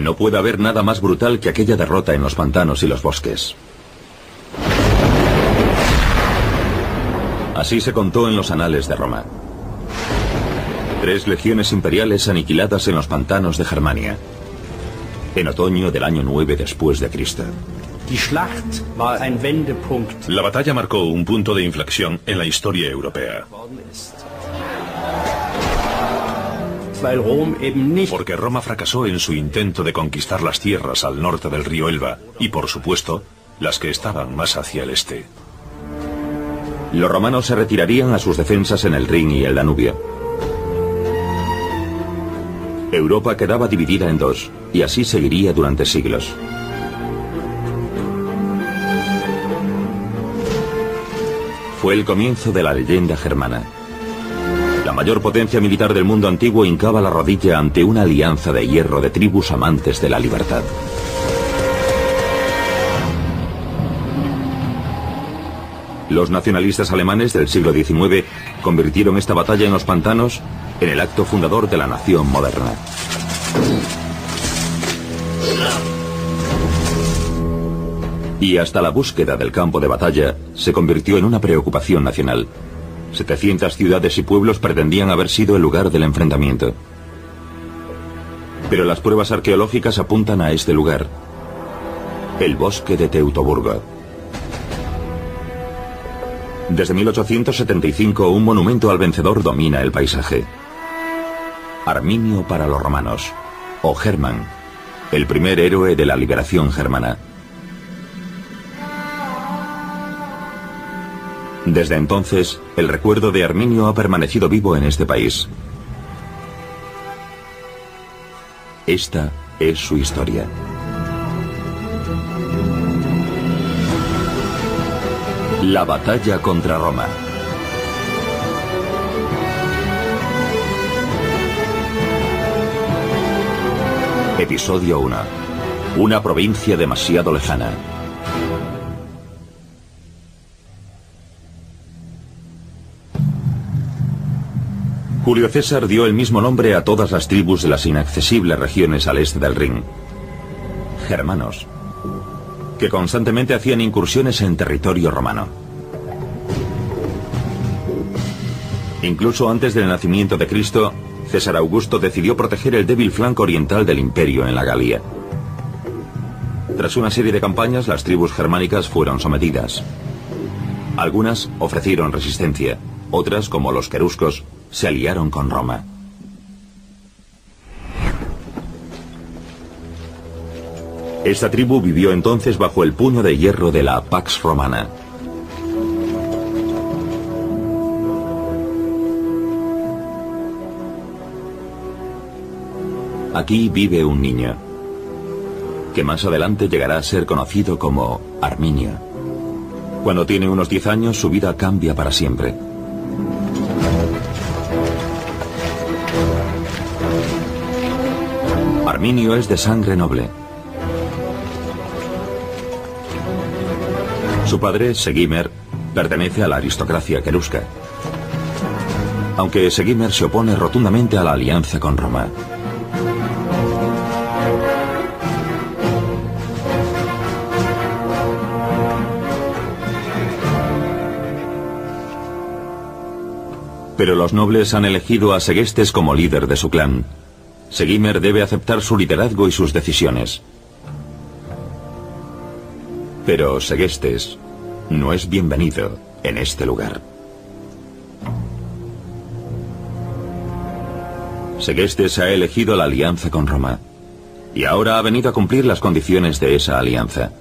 No puede haber nada más brutal que aquella derrota en los pantanos y los bosques. Así se contó en los anales de Roma. 3 legiones imperiales aniquiladas en los pantanos de Germania, en otoño del año 9 después de Cristo. La batalla marcó un punto de inflexión en la historia europea. Porque Roma fracasó en su intento de conquistar las tierras al norte del río Elba y, por supuesto, las que estaban más hacia el este. Los romanos se retirarían a sus defensas en el Rin y el Danubio. Europa quedaba dividida en 2, y así seguiría durante siglos. Fue el comienzo de la leyenda germana. La mayor potencia militar del mundo antiguo hincaba la rodilla ante una alianza de hierro de tribus amantes de la libertad. Los nacionalistas alemanes del siglo XIX convirtieron esta batalla en los pantanos en el acto fundador de la nación moderna. Y hasta la búsqueda del campo de batalla se convirtió en una preocupación nacional. 700 ciudades y pueblos pretendían haber sido el lugar del enfrentamiento. Pero las pruebas arqueológicas apuntan a este lugar: el bosque de Teutoburgo. Desde 1875 un monumento al vencedor domina el paisaje. Arminio para los romanos, o Hermann, el primer héroe de la liberación germana. Desde entonces, el recuerdo de Arminio ha permanecido vivo en este país. Esta es su historia. La batalla contra Roma. Episodio 1. Una provincia demasiado lejana. Julio César dio el mismo nombre a todas las tribus de las inaccesibles regiones al este del Rin: germanos, que constantemente hacían incursiones en territorio romano. Incluso antes del nacimiento de Cristo, César Augusto decidió proteger el débil flanco oriental del imperio en la Galia. Tras una serie de campañas, las tribus germánicas fueron sometidas. Algunas ofrecieron resistencia, otras, como los queruscos, se aliaron con Roma. Esta tribu vivió entonces bajo el puño de hierro de la Pax Romana. Aquí vive un niño, que más adelante llegará a ser conocido como Arminio. Cuando tiene unos 10 años, su vida cambia para siempre. Arminio es de sangre noble. Su padre, Segimer, pertenece a la aristocracia querusca, aunque Segimer se opone rotundamente a la alianza con Roma. Pero los nobles han elegido a Segestes como líder de su clan. Segimer debe aceptar su liderazgo y sus decisiones. Pero Segestes no es bienvenido en este lugar. Segestes ha elegido la alianza con Roma, y ahora ha venido a cumplir las condiciones de esa alianza.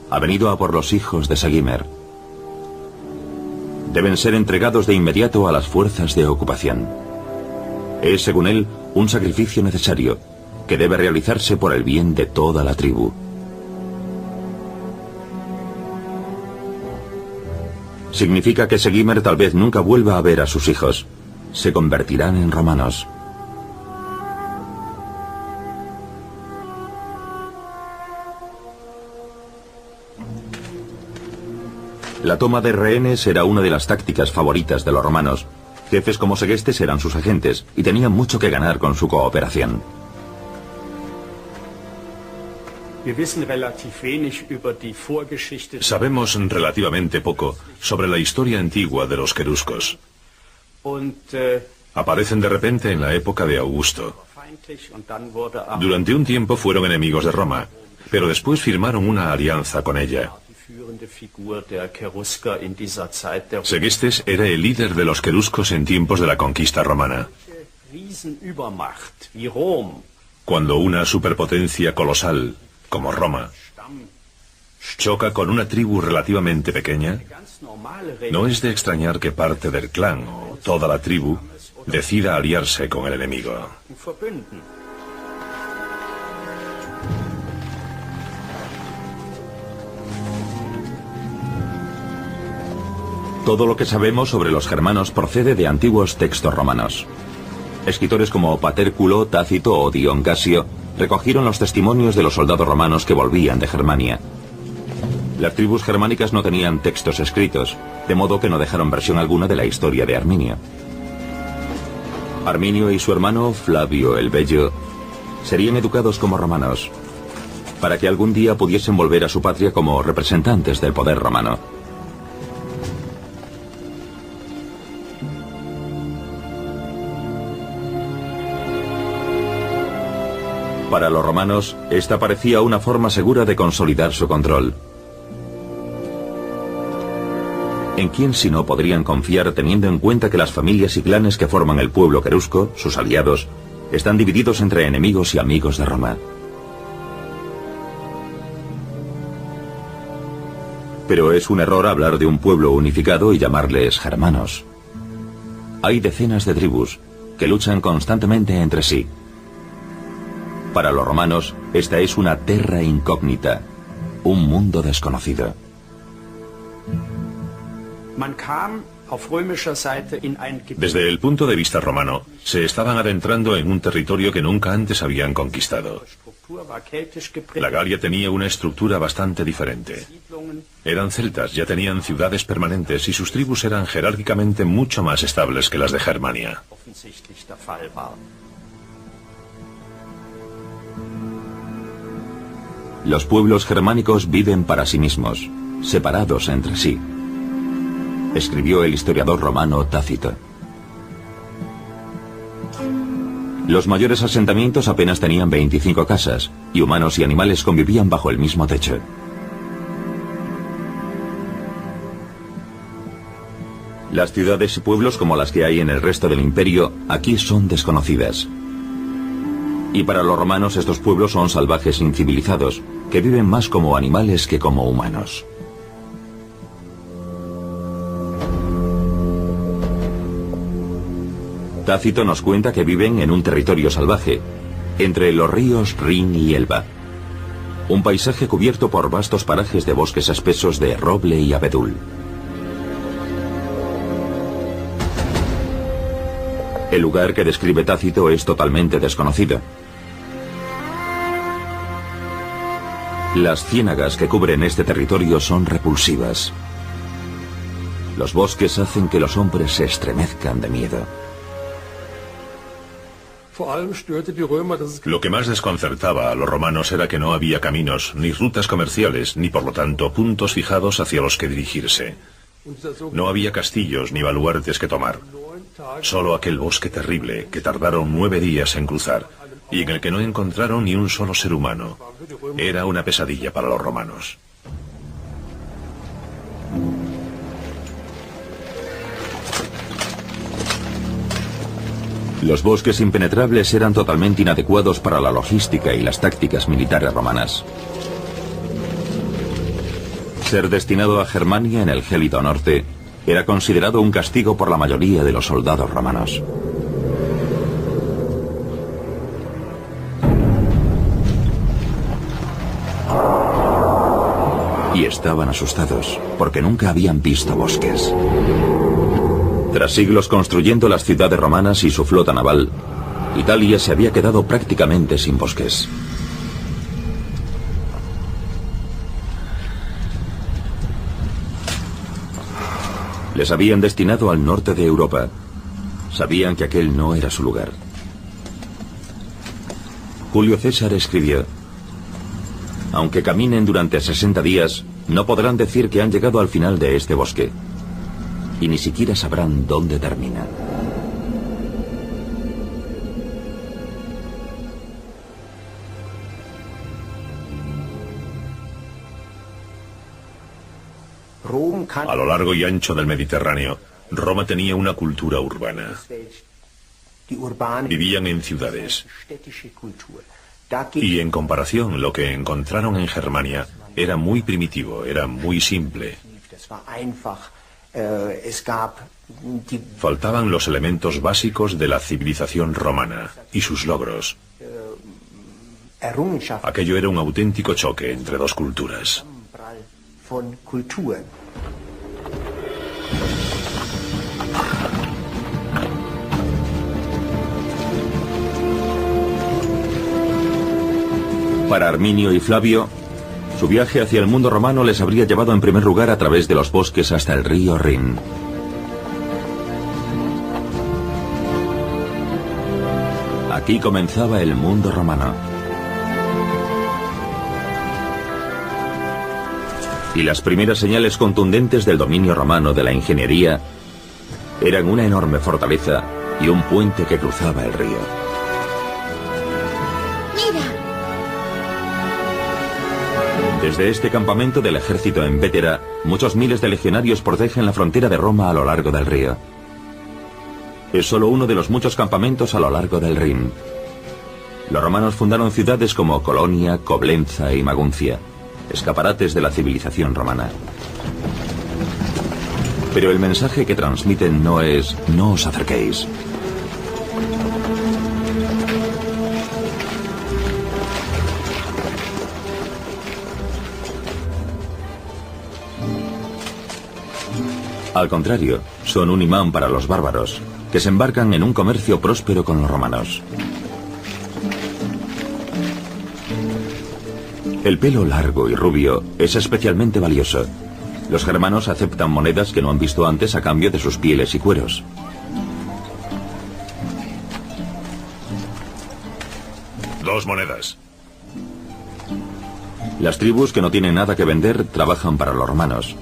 Ha venido a por los hijos de Segimer. Deben ser entregados de inmediato a las fuerzas de ocupación. Es, según él, un sacrificio necesario, que debe realizarse por el bien de toda la tribu. Significa que Segimer tal vez nunca vuelva a ver a sus hijos. Se convertirán en romanos. La toma de rehenes era una de las tácticas favoritas de los romanos. Jefes como Segestes eran sus agentes y tenían mucho que ganar con su cooperación. Sabemos relativamente poco sobre la historia antigua de los queruscos. Aparecen de repente en la época de Augusto. Durante un tiempo fueron enemigos de Roma, pero después firmaron una alianza con ella. Segestes era el líder de los queruscos en tiempos de la conquista romana. Cuando una superpotencia colosal, como Roma, choca con una tribu relativamente pequeña, no es de extrañar que parte del clan o toda la tribu decida aliarse con el enemigo. Todo lo que sabemos sobre los germanos procede de antiguos textos romanos. Escritores como Patérculo, Tácito o Dion Casio recogieron los testimonios de los soldados romanos que volvían de Germania. Las tribus germánicas no tenían textos escritos, de modo que no dejaron versión alguna de la historia de Arminio. Arminio y su hermano Flavio el Bello serían educados como romanos, para que algún día pudiesen volver a su patria como representantes del poder romano. Para los romanos, esta parecía una forma segura de consolidar su control. ¿En quién si no podrían confiar teniendo en cuenta que las familias y clanes que forman el pueblo querusco, sus aliados, están divididos entre enemigos y amigos de Roma? Pero es un error hablar de un pueblo unificado y llamarles germanos. Hay decenas de tribus que luchan constantemente entre sí. Para los romanos, esta es una terra incógnita, un mundo desconocido. Desde el punto de vista romano, se estaban adentrando en un territorio que nunca antes habían conquistado. La Galia tenía una estructura bastante diferente. Eran celtas, ya tenían ciudades permanentes y sus tribus eran jerárquicamente mucho más estables que las de Germania. Los pueblos germánicos viven para sí mismos, separados entre sí, escribió el historiador romano Tácito. Los mayores asentamientos apenas tenían 25 casas, y humanos y animales convivían bajo el mismo techo. Las ciudades y pueblos como las que hay en el resto del imperio, aquí son desconocidas. Y para los romanos estos pueblos son salvajes incivilizados, que viven más como animales que como humanos. Tácito nos cuenta que viven en un territorio salvaje, entre los ríos Rin y Elba. Un paisaje cubierto por vastos parajes de bosques espesos de roble y abedul. El lugar que describe Tácito es totalmente desconocido. Las ciénagas que cubren este territorio son repulsivas. Los bosques hacen que los hombres se estremezcan de miedo. Lo que más desconcertaba a los romanos era que no había caminos, ni rutas comerciales, ni por lo tanto puntos fijados hacia los que dirigirse. No había castillos ni baluartes que tomar. Solo aquel bosque terrible que tardaron 9 días en cruzar y en el que no encontraron ni un solo ser humano. Era una pesadilla para los romanos. Los bosques impenetrables eran totalmente inadecuados para la logística y las tácticas militares romanas. Ser destinado a Germania en el gélido norte era considerado un castigo por la mayoría de los soldados romanos. Y estaban asustados, porque nunca habían visto bosques. Tras siglos construyendo las ciudades romanas y su flota naval, Italia se había quedado prácticamente sin bosques. Les habían destinado al norte de Europa. Sabían que aquel no era su lugar. Julio César escribió: Aunque caminen durante 60 días, no podrán decir que han llegado al final de este bosque. Y ni siquiera sabrán dónde termina. A lo largo y ancho del Mediterráneo, Roma tenía una cultura urbana. Vivían en ciudades. Y en comparación, lo que encontraron en Germania era muy primitivo, era muy simple. Faltaban los elementos básicos de la civilización romana y sus logros. Aquello era un auténtico choque entre dos culturas. Para Arminio y Flavio, su viaje hacia el mundo romano les habría llevado en primer lugar a través de los bosques hasta el río Rin. Aquí comenzaba el mundo romano. Y las primeras señales contundentes del dominio romano de la ingeniería eran una enorme fortaleza y un puente que cruzaba el río. Desde este campamento del ejército en Vétera, muchos miles de legionarios protegen la frontera de Roma a lo largo del río. Es solo uno de los muchos campamentos a lo largo del Rin. Los romanos fundaron ciudades como Colonia, Coblenza y Maguncia, escaparates de la civilización romana. Pero el mensaje que transmiten no es «no os acerquéis». Al contrario, son un imán para los bárbaros, que se embarcan en un comercio próspero con los romanos. El pelo largo y rubio es especialmente valioso. Los germanos aceptan monedas que no han visto antes a cambio de sus pieles y cueros. Dos monedas. Las tribus que no tienen nada que vender trabajan para los romanos.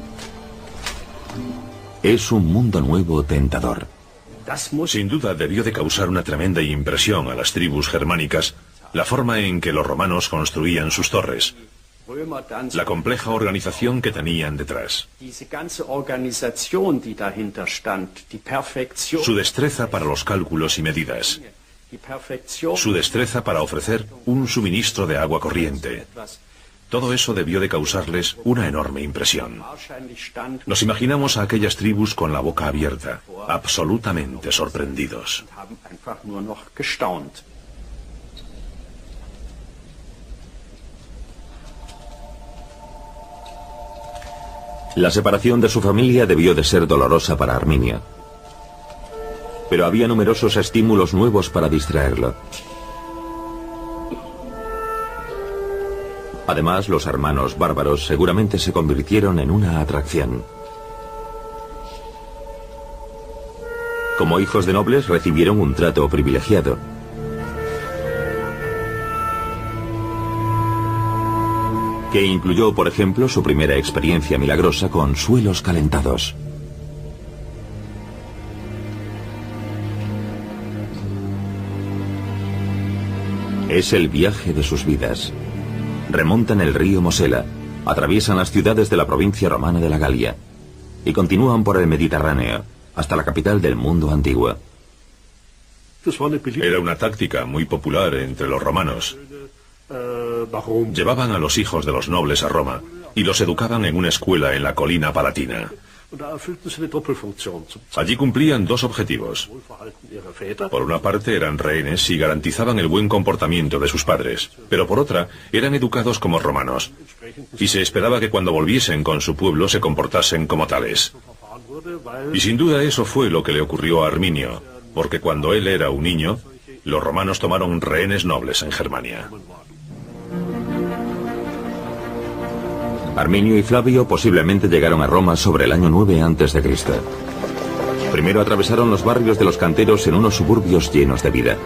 Es un mundo nuevo tentador. Sin duda debió de causar una tremenda impresión a las tribus germánicas la forma en que los romanos construían sus torres, la compleja organización que tenían detrás, su destreza para los cálculos y medidas, su destreza para ofrecer un suministro de agua corriente. Todo eso debió de causarles una enorme impresión. Nos imaginamos a aquellas tribus con la boca abierta, absolutamente sorprendidos. La separación de su familia debió de ser dolorosa para Arminio. Pero había numerosos estímulos nuevos para distraerlo. Además, los hermanos bárbaros seguramente se convirtieron en una atracción. Como hijos de nobles recibieron un trato privilegiado. Que incluyó, por ejemplo, su primera experiencia milagrosa con suelos calentados. Es el viaje de sus vidas. Remontan el río Mosela, atraviesan las ciudades de la provincia romana de la Galia y continúan por el Mediterráneo, hasta la capital del mundo antiguo. Era una táctica muy popular entre los romanos. Llevaban a los hijos de los nobles a Roma y los educaban en una escuela en la colina palatina. Allí cumplían dos objetivos. Por una parte eran rehenes y garantizaban el buen comportamiento de sus padres, pero por otra eran educados como romanos y se esperaba que cuando volviesen con su pueblo se comportasen como tales. Y sin duda eso fue lo que le ocurrió a Arminio, porque cuando él era un niño, los romanos tomaron rehenes nobles en Germania. Arminio y Flavio posiblemente llegaron a Roma sobre el año 9 a.C. Primero atravesaron los barrios de los canteros en unos suburbios llenos de vida.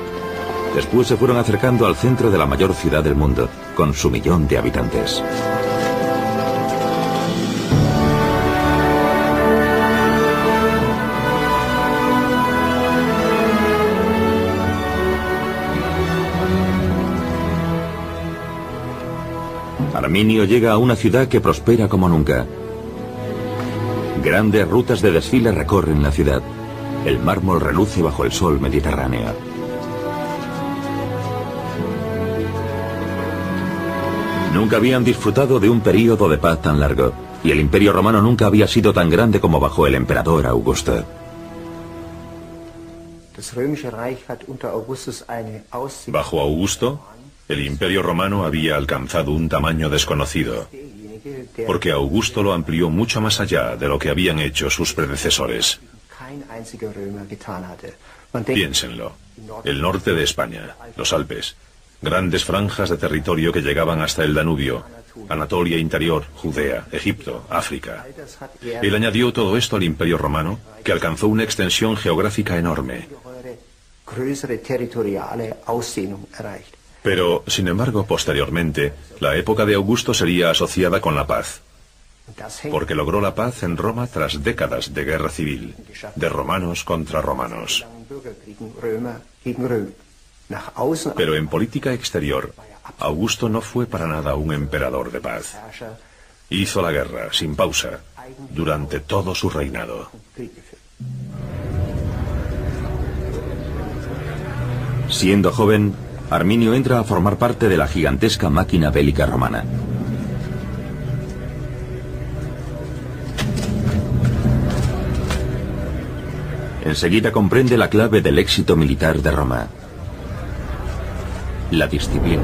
Después se fueron acercando al centro de la mayor ciudad del mundo, con su 1.000.000 de habitantes. Arminio llega a una ciudad que prospera como nunca. Grandes rutas de desfile recorren la ciudad. El mármol reluce bajo el sol mediterráneo. Nunca habían disfrutado de un período de paz tan largo, y el Imperio Romano nunca había sido tan grande como bajo el emperador Augusto. Bajo Augusto, el Imperio Romano había alcanzado un tamaño desconocido, porque Augusto lo amplió mucho más allá de lo que habían hecho sus predecesores. Piénsenlo. El norte de España, los Alpes, grandes franjas de territorio que llegaban hasta el Danubio, Anatolia interior, Judea, Egipto, África. Él añadió todo esto al Imperio Romano, que alcanzó una extensión geográfica enorme. Pero, sin embargo, posteriormente, la época de Augusto sería asociada con la paz, porque logró la paz en Roma tras décadas de guerra civil, de romanos contra romanos. Pero en política exterior, Augusto no fue para nada un emperador de paz. Hizo la guerra, sin pausa, durante todo su reinado. Siendo joven, Arminio entra a formar parte de la gigantesca máquina bélica romana. Enseguida comprende la clave del éxito militar de Roma: la disciplina.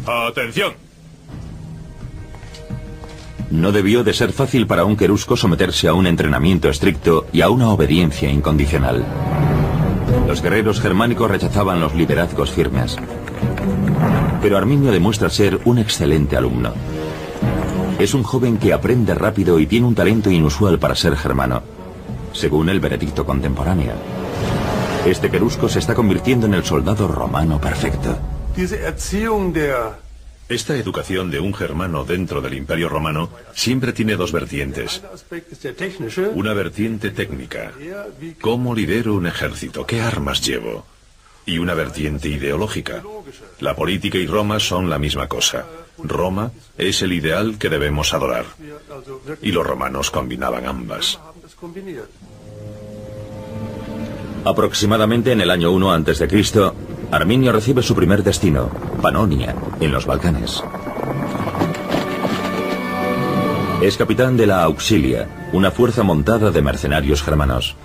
¡Atención! No debió de ser fácil para un querusco someterse a un entrenamiento estricto y a una obediencia incondicional. Los guerreros germánicos rechazaban los liderazgos firmes. Pero Arminio demuestra ser un excelente alumno. Es un joven que aprende rápido y tiene un talento inusual para ser germano, según el veredicto contemporáneo. Este querusco se está convirtiendo en el soldado romano perfecto. Esta educación de un germano dentro del Imperio Romano siempre tiene dos vertientes. Una vertiente técnica: ¿cómo lidero un ejército? ¿Qué armas llevo? Y una vertiente ideológica. La política y Roma son la misma cosa. Roma es el ideal que debemos adorar. Y los romanos combinaban ambas. Aproximadamente en el año 1 a.C., Arminio recibe su primer destino, Panonia, en los Balcanes. Es capitán de la Auxilia, una fuerza montada de mercenarios germanos.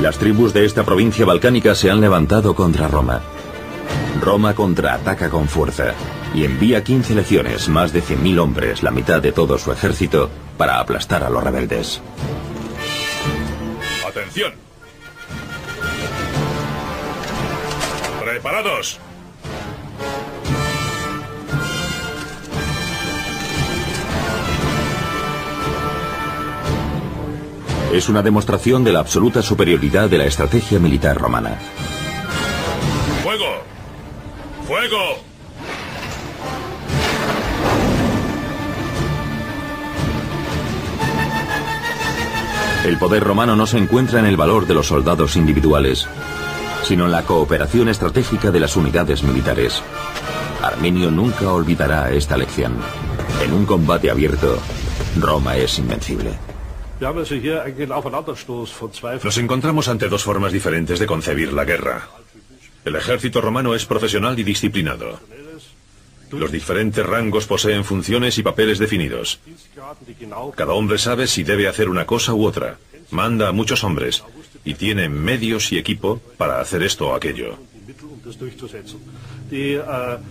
Las tribus de esta provincia balcánica se han levantado contra Roma. Roma contraataca con fuerza y envía 15 legiones, más de 100.000 hombres, la mitad de todo su ejército, para aplastar a los rebeldes. ¡Atención! ¡Preparados! Es una demostración de la absoluta superioridad de la estrategia militar romana. ¡Fuego! ¡Fuego! El poder romano no se encuentra en el valor de los soldados individuales, sino en la cooperación estratégica de las unidades militares. Arminio nunca olvidará esta lección. En un combate abierto, Roma es invencible. Nos encontramos ante dos formas diferentes de concebir la guerra. El ejército romano es profesional y disciplinado. Los diferentes rangos poseen funciones y papeles definidos. Cada hombre sabe si debe hacer una cosa u otra. Manda a muchos hombres y tiene medios y equipo para hacer esto o aquello.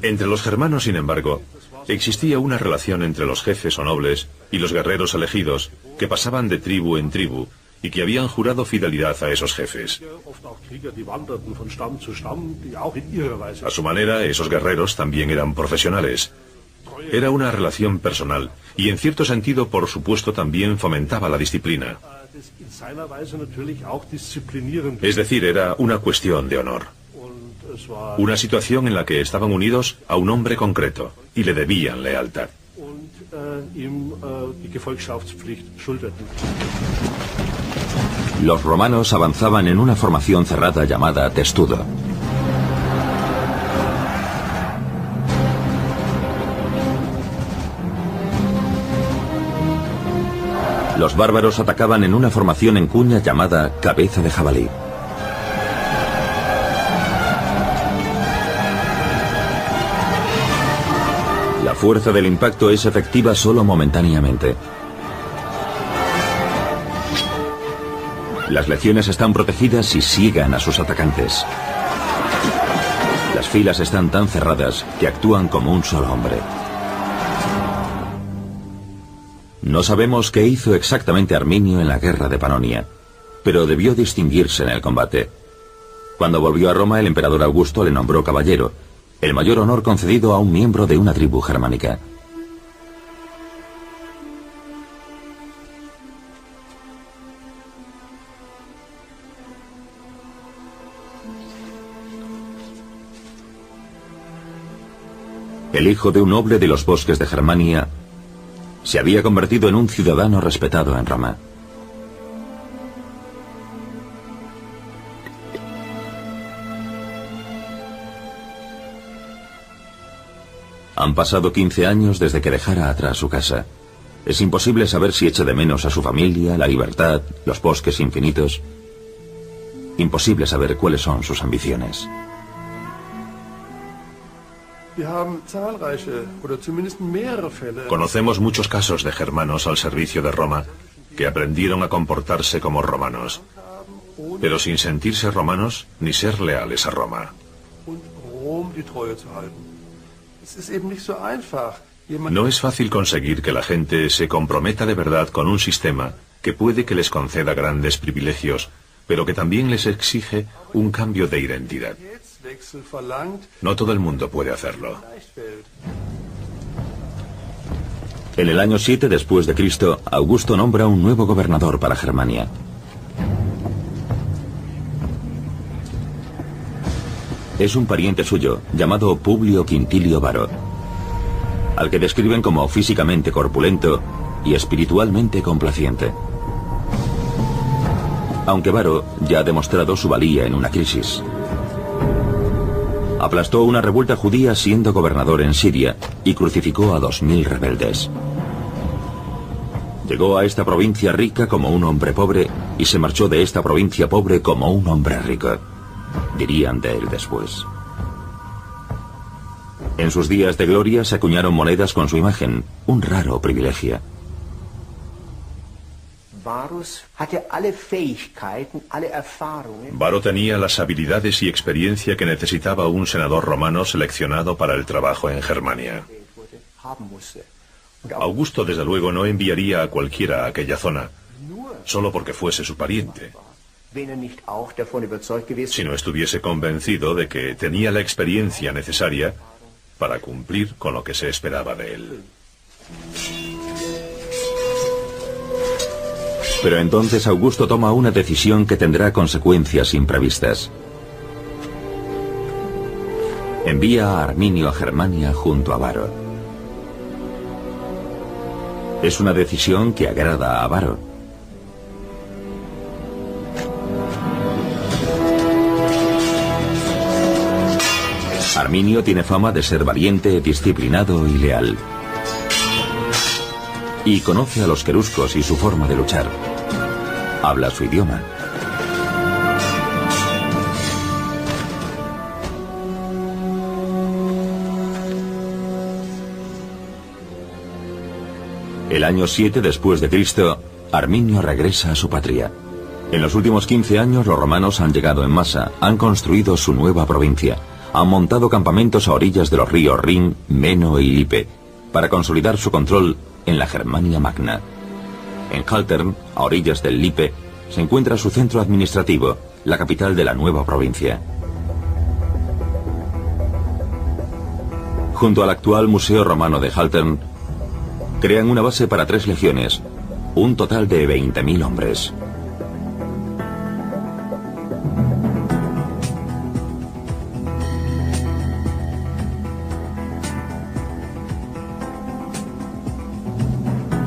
Entre los germanos, sin embargo, existía una relación entre los jefes o nobles y los guerreros elegidos que pasaban de tribu en tribu y que habían jurado fidelidad a esos jefes. A su manera, esos guerreros también eran profesionales. Era una relación personal y en cierto sentido, por supuesto, también fomentaba la disciplina. Es decir, era una cuestión de honor. Una situación en la que estaban unidos a un hombre concreto y le debían lealtad. Los romanos avanzaban en una formación cerrada llamada testudo. Los bárbaros atacaban en una formación en cuña llamada cabeza de jabalí. La fuerza del impacto es efectiva solo momentáneamente. Las legiones están protegidas y siguen a sus atacantes. Las filas están tan cerradas que actúan como un solo hombre. No sabemos qué hizo exactamente Arminio en la guerra de Panonia, pero debió distinguirse en el combate. Cuando volvió a Roma, el emperador Augusto le nombró caballero, el mayor honor concedido a un miembro de una tribu germánica. El hijo de un noble de los bosques de Germania se había convertido en un ciudadano respetado en Roma. Han pasado 15 años desde que dejara atrás su casa. Es imposible saber si echa de menos a su familia, la libertad, los bosques infinitos. Imposible saber cuáles son sus ambiciones. Conocemos muchos casos de germanos al servicio de Roma que aprendieron a comportarse como romanos, pero sin sentirse romanos ni ser leales a Roma. No es fácil conseguir que la gente se comprometa de verdad con un sistema que puede que les conceda grandes privilegios, pero que también les exige un cambio de identidad. No todo el mundo puede hacerlo. En el año 7 después de Cristo, Augusto nombra un nuevo gobernador para Germania. Es un pariente suyo, llamado Publio Quintilio Varo, al que describen como físicamente corpulento y espiritualmente complaciente. Aunque Varo ya ha demostrado su valía en una crisis. Aplastó una revuelta judía siendo gobernador en Siria y crucificó a 2000 rebeldes. Llegó a esta provincia rica como un hombre pobre y se marchó de esta provincia pobre como un hombre rico, dirían de él después. En sus días de gloria se acuñaron monedas con su imagen, un raro privilegio. Varo tenía las habilidades y experiencia que necesitaba un senador romano seleccionado para el trabajo en Germania. Augusto, desde luego, no enviaría a cualquiera a aquella zona, solo porque fuese su pariente, si no estuviese convencido de que tenía la experiencia necesaria para cumplir con lo que se esperaba de él. Pero entonces Augusto toma una decisión que tendrá consecuencias imprevistas. Envía a Arminio a Germania junto a Varo. Es una decisión que agrada a Varo. Arminio tiene fama de ser valiente, disciplinado y leal. Y conoce a los queruscos y su forma de luchar. Habla su idioma. El año 7 después de Cristo, Arminio regresa a su patria. En los últimos 15 años los romanos han llegado en masa, han construido su nueva provincia, han montado campamentos a orillas de los ríos Rin, Meno y Lippe, para consolidar su control en la Germania Magna. En Haltern, a orillas del Lippe, se encuentra su centro administrativo, la capital de la nueva provincia. Junto al actual Museo Romano de Haltern, crean una base para 3 legiones, un total de 20.000 hombres.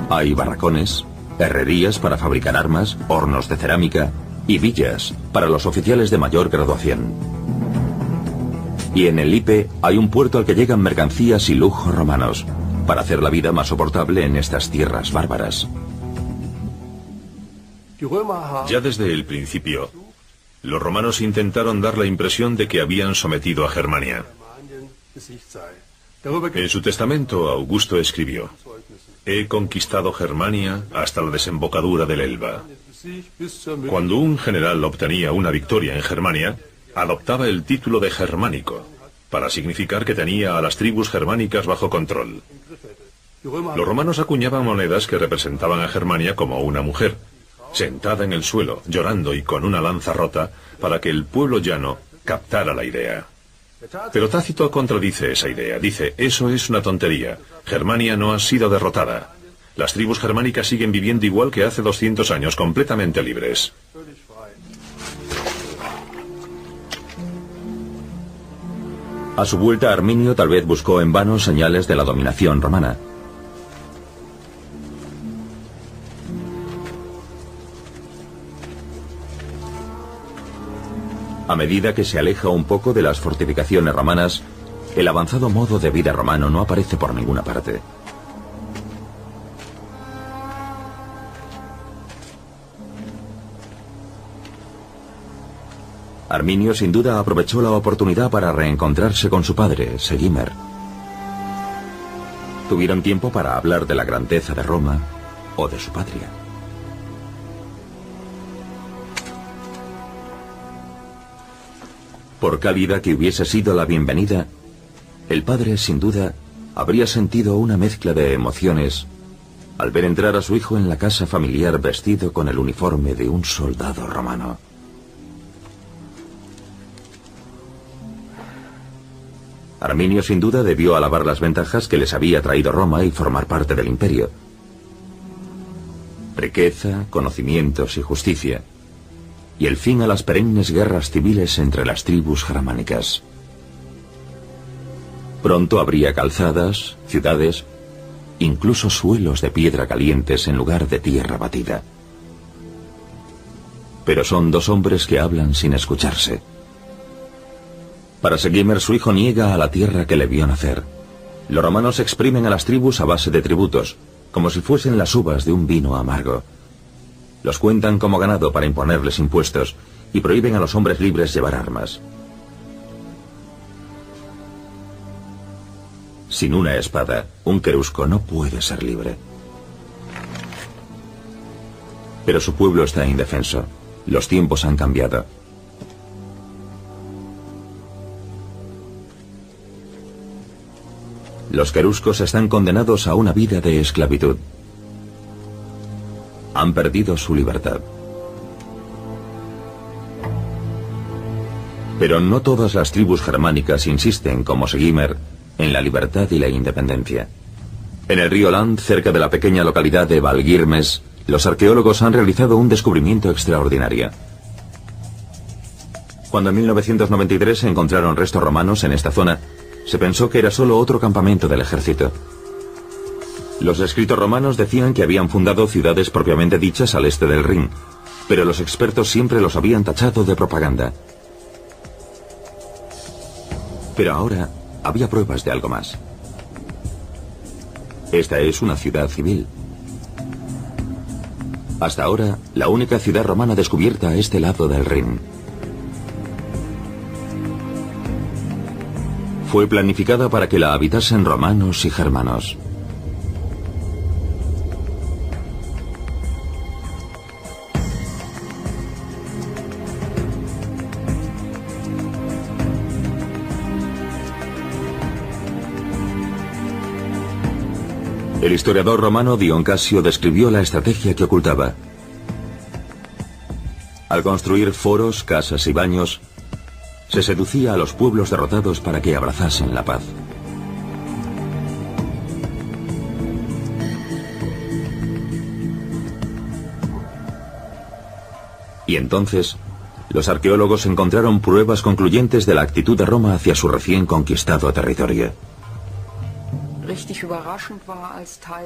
Hay barracones, herrerías para fabricar armas, hornos de cerámica y villas para los oficiales de mayor graduación. Y en el Lippe hay un puerto al que llegan mercancías y lujos romanos, para hacer la vida más soportable en estas tierras bárbaras. Ya desde el principio, los romanos intentaron dar la impresión de que habían sometido a Germania. En su testamento, Augusto escribió: «He conquistado Germania hasta la desembocadura del Elba». Cuando un general obtenía una victoria en Germania, adoptaba el título de germánico, para significar que tenía a las tribus germánicas bajo control. Los romanos acuñaban monedas que representaban a Germania como una mujer, sentada en el suelo, llorando y con una lanza rota, para que el pueblo llano captara la idea. Pero Tácito contradice esa idea. Dice: eso es una tontería. Germania no ha sido derrotada. Las tribus germánicas siguen viviendo igual que hace 200 años, completamente libres. A su vuelta, Arminio tal vez buscó en vano señales de la dominación romana. A medida que se aleja un poco de las fortificaciones romanas, el avanzado modo de vida romano no aparece por ninguna parte. Arminio sin duda aprovechó la oportunidad para reencontrarse con su padre, Segimmer. Tuvieron tiempo para hablar de la grandeza de Roma o de su patria. Por cálida que hubiese sido la bienvenida, el padre sin duda habría sentido una mezcla de emociones al ver entrar a su hijo en la casa familiar vestido con el uniforme de un soldado romano. Arminio sin duda debió alabar las ventajas que les había traído Roma y formar parte del imperio. Riqueza, conocimientos y justicia, y el fin a las perennes guerras civiles entre las tribus germánicas. Pronto habría calzadas, ciudades, incluso suelos de piedra calientes en lugar de tierra batida. Pero son 2 hombres que hablan sin escucharse. Para Segimmer, su hijo niega a la tierra que le vio nacer. Los romanos exprimen a las tribus a base de tributos, como si fuesen las uvas de un vino amargo. Los cuentan como ganado para imponerles impuestos y prohíben a los hombres libres llevar armas. Sin una espada, un querusco no puede ser libre. Pero su pueblo está indefenso. Los tiempos han cambiado. Los queruscos están condenados a una vida de esclavitud. Han perdido su libertad. Pero no todas las tribus germánicas insisten, como Segimmer, en la libertad y la independencia. En el río Land, cerca de la pequeña localidad de Valgirmes, los arqueólogos han realizado un descubrimiento extraordinario. Cuando en 1993 se encontraron restos romanos en esta zona, se pensó que era solo otro campamento del ejército. Los escritos romanos decían que habían fundado ciudades propiamente dichas al este del Rin, pero los expertos siempre los habían tachado de propaganda. Pero ahora había pruebas de algo más. Esta es una ciudad civil. Hasta ahora, la única ciudad romana descubierta a este lado del Rin. Fue planificada para que la habitasen romanos y germanos. El historiador romano Dion Casio describió la estrategia que ocultaba. Al construir foros, casas y baños, se seducía a los pueblos derrotados para que abrazasen la paz. Y entonces, los arqueólogos encontraron pruebas concluyentes de la actitud de Roma hacia su recién conquistado territorio.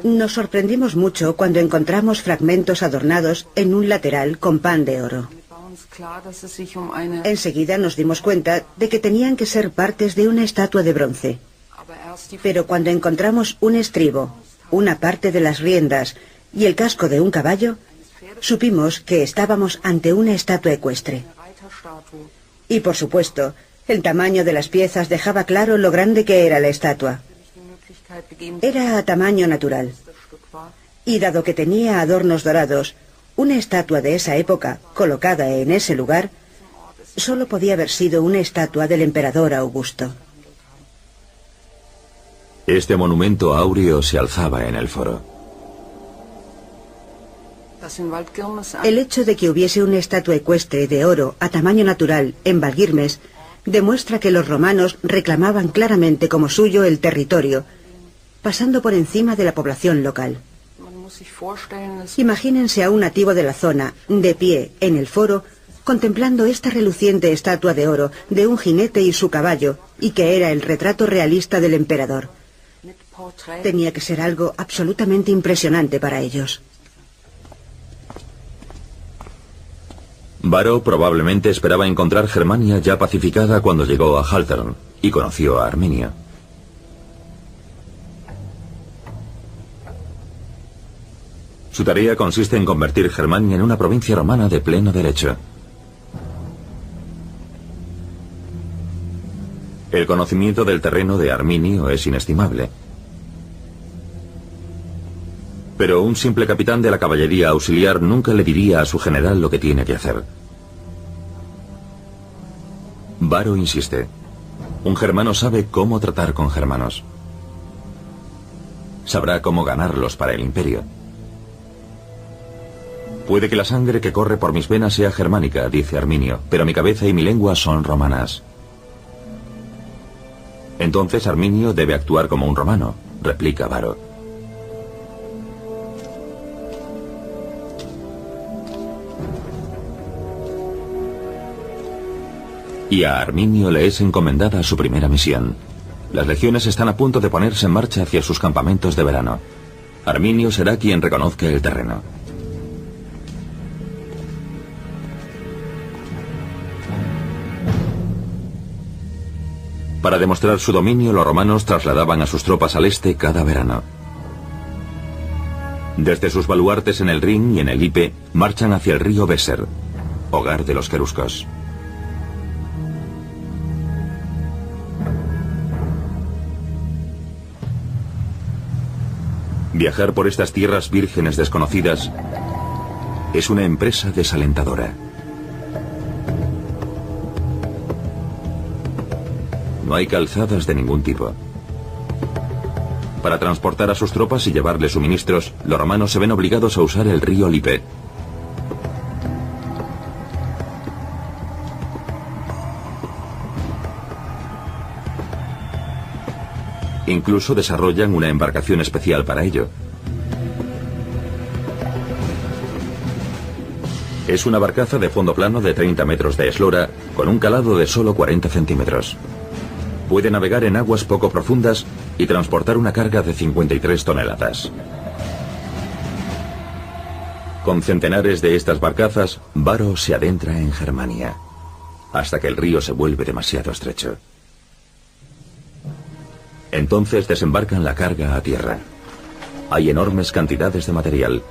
Nos sorprendimos mucho cuando encontramos fragmentos adornados en un lateral con pan de oro. Enseguida nos dimos cuenta de que tenían que ser partes de una estatua de bronce. Pero cuando encontramos un estribo, una parte de las riendas y el casco de un caballo, supimos que estábamos ante una estatua ecuestre. Y por supuesto, el tamaño de las piezas dejaba claro lo grande que era la estatua. Era a tamaño natural. Y dado que tenía adornos dorados, una estatua de esa época, colocada en ese lugar, solo podía haber sido una estatua del emperador Augusto. Este monumento áureo se alzaba en el foro. El hecho de que hubiese una estatua ecuestre de oro a tamaño natural en Valguirmes demuestra que los romanos reclamaban claramente como suyo el territorio, pasando por encima de la población local. Imagínense a un nativo de la zona, de pie, en el foro, contemplando esta reluciente estatua de oro de un jinete y su caballo, y que era el retrato realista del emperador. Tenía que ser algo absolutamente impresionante para ellos. Varo probablemente esperaba encontrar Germania ya pacificada cuando llegó a Haltern y conoció a Arminio. Su tarea consiste en convertir Germania en una provincia romana de pleno derecho. El conocimiento del terreno de Arminio es inestimable. Pero un simple capitán de la caballería auxiliar nunca le diría a su general lo que tiene que hacer. Varo insiste. Un germano sabe cómo tratar con germanos. Sabrá cómo ganarlos para el imperio. Puede que la sangre que corre por mis venas sea germánica, dice Arminio, pero mi cabeza y mi lengua son romanas. Entonces Arminio debe actuar como un romano, replica Varo. Y a Arminio le es encomendada su primera misión. Las legiones están a punto de ponerse en marcha hacia sus campamentos de verano. Arminio será quien reconozca el terreno. Para demostrar su dominio, los romanos trasladaban a sus tropas al este cada verano. Desde sus baluartes en el Rin y en el Lippe, marchan hacia el río Weser, hogar de los queruscos. Viajar por estas tierras vírgenes desconocidas es una empresa desalentadora. No hay calzadas de ningún tipo. Para transportar a sus tropas y llevarles suministros, los romanos se ven obligados a usar el río Lippe. Incluso desarrollan una embarcación especial para ello. Es una barcaza de fondo plano de 30 metros de eslora, con un calado de solo 40 centímetros. Puede navegar en aguas poco profundas y transportar una carga de 53 toneladas. Con centenares de estas barcazas, Varo se adentra en Germania, hasta que el río se vuelve demasiado estrecho. Entonces desembarcan la carga a tierra. Hay enormes cantidades de material.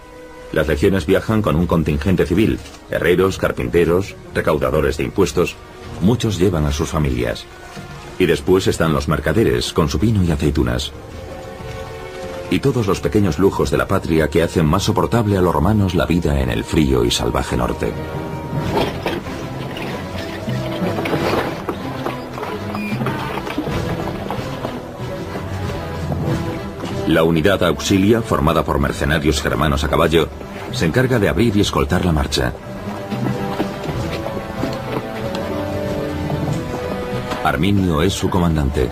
Las legiones viajan con un contingente civil, herreros, carpinteros, recaudadores de impuestos. Muchos llevan a sus familias. Y después están los mercaderes, con su vino y aceitunas. Y todos los pequeños lujos de la patria que hacen más soportable a los romanos la vida en el frío y salvaje norte. La unidad auxilia, formada por mercenarios germanos a caballo, se encarga de abrir y escoltar la marcha. Arminio es su comandante.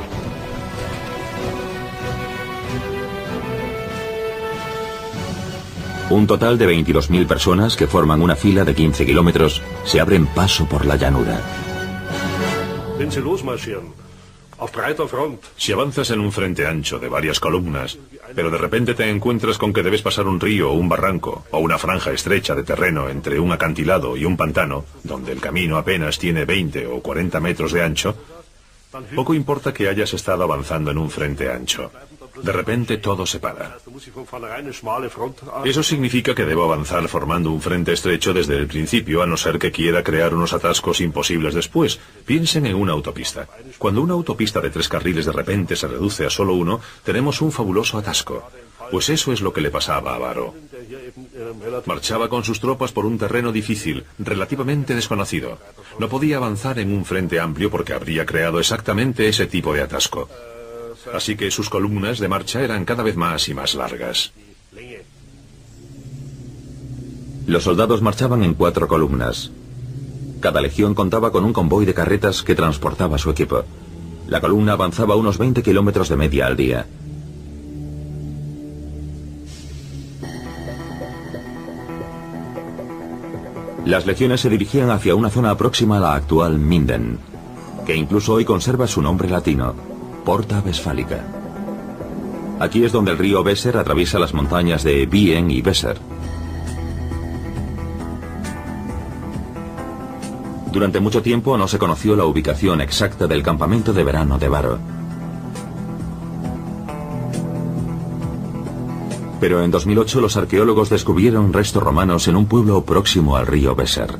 Un total de 22.000 personas que forman una fila de 15 kilómetros se abren paso por la llanura. Si avanzas en un frente ancho de varias columnas, pero de repente te encuentras con que debes pasar un río o un barranco, o una franja estrecha de terreno entre un acantilado y un pantano, donde el camino apenas tiene 20 o 40 metros de ancho, poco importa que hayas estado avanzando en un frente ancho. De repente todo se para. Eso significa que debo avanzar formando un frente estrecho desde el principio, a no ser que quiera crear unos atascos imposibles después. Piensen en una autopista. Cuando una autopista de 3 carriles de repente se reduce a solo uno, tenemos un fabuloso atasco. Pues eso es lo que le pasaba a Varo. Marchaba con sus tropas por un terreno difícil, relativamente desconocido. No podía avanzar en un frente amplio porque habría creado exactamente ese tipo de atasco. Así que sus columnas de marcha eran cada vez más y más largas. Los soldados marchaban en 4 columnas. Cada legión contaba con un convoy de carretas que transportaba su equipo. La columna avanzaba unos 20 kilómetros de media al día. Las legiones se dirigían hacia una zona próxima a la actual Minden, que incluso hoy conserva su nombre latino, Porta Westfálica. Aquí es donde el río Weser atraviesa las montañas de Wien y Weser. Durante mucho tiempo no se conoció la ubicación exacta del campamento de verano de Varo. Pero en 2008 los arqueólogos descubrieron restos romanos en un pueblo próximo al río Weser.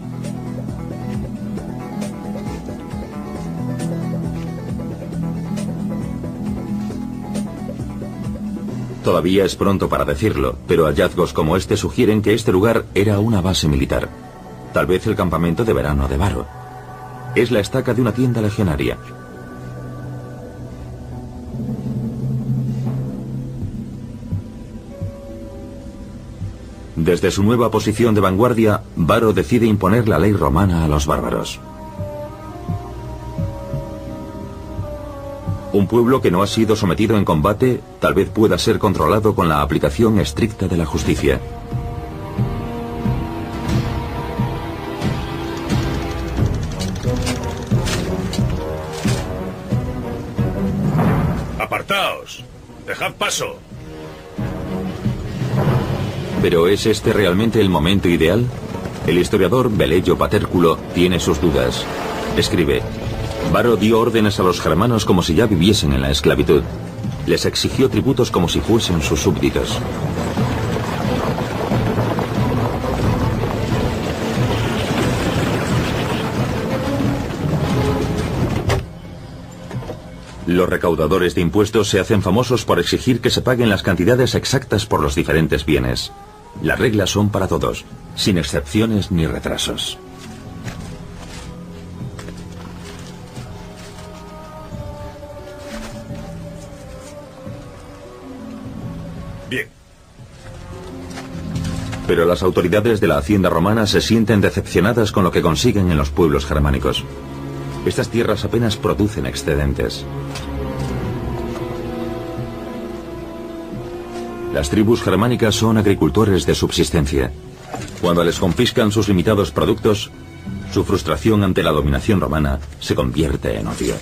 Todavía es pronto para decirlo, pero hallazgos como este sugieren que este lugar era una base militar. Tal vez el campamento de verano de Varo. Es la estaca de una tienda legionaria. Desde su nueva posición de vanguardia, Varo decide imponer la ley romana a los bárbaros. Un pueblo que no ha sido sometido en combate, tal vez pueda ser controlado con la aplicación estricta de la justicia. ¡Apartaos! ¡Dejad paso! ¿Pero es este realmente el momento ideal? El historiador Velleio Paterculo tiene sus dudas. Escribe: Varo dio órdenes a los germanos como si ya viviesen en la esclavitud. Les exigió tributos como si fuesen sus súbditos. Los recaudadores de impuestos se hacen famosos por exigir que se paguen las cantidades exactas por los diferentes bienes. Las reglas son para todos, sin excepciones ni retrasos. Bien. Pero las autoridades de la hacienda romana se sienten decepcionadas con lo que consiguen en los pueblos germánicos. Estas tierras apenas producen excedentes. Las tribus germánicas son agricultores de subsistencia. Cuando les confiscan sus limitados productos, su frustración ante la dominación romana se convierte en odio.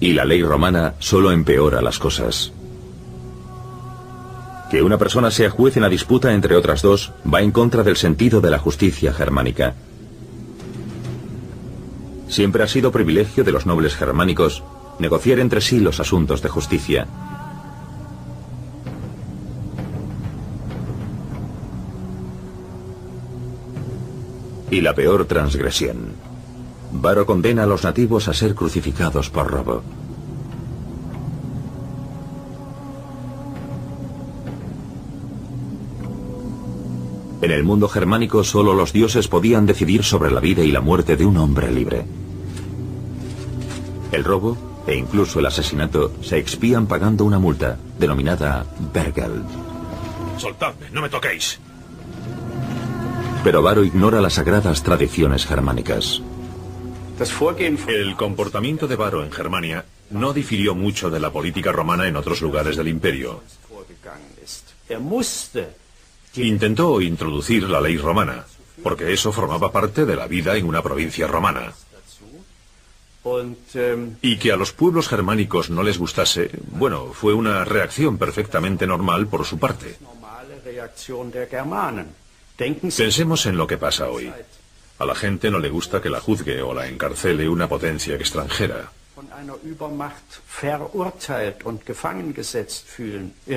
Y la ley romana solo empeora las cosas. Que una persona sea juez en la disputa entre otras dos va en contra del sentido de la justicia germánica. Siempre ha sido privilegio de los nobles germánicos negociar entre sí los asuntos de justicia. Y la peor transgresión. Varo condena a los nativos a ser crucificados por robo. En el mundo germánico solo los dioses podían decidir sobre la vida y la muerte de un hombre libre. El robo e incluso el asesinato se expían pagando una multa, denominada Bergeld. Soltadme, no me toquéis. Pero Varo ignora las sagradas tradiciones germánicas. El comportamiento de Varo en Germania no difirió mucho de la política romana en otros lugares del imperio. Intentó introducir la ley romana, porque eso formaba parte de la vida en una provincia romana. Y que a los pueblos germánicos no les gustase, bueno, fue una reacción perfectamente normal por su parte. Pensemos en lo que pasa hoy. A la gente no le gusta que la juzgue o la encarcele una potencia extranjera.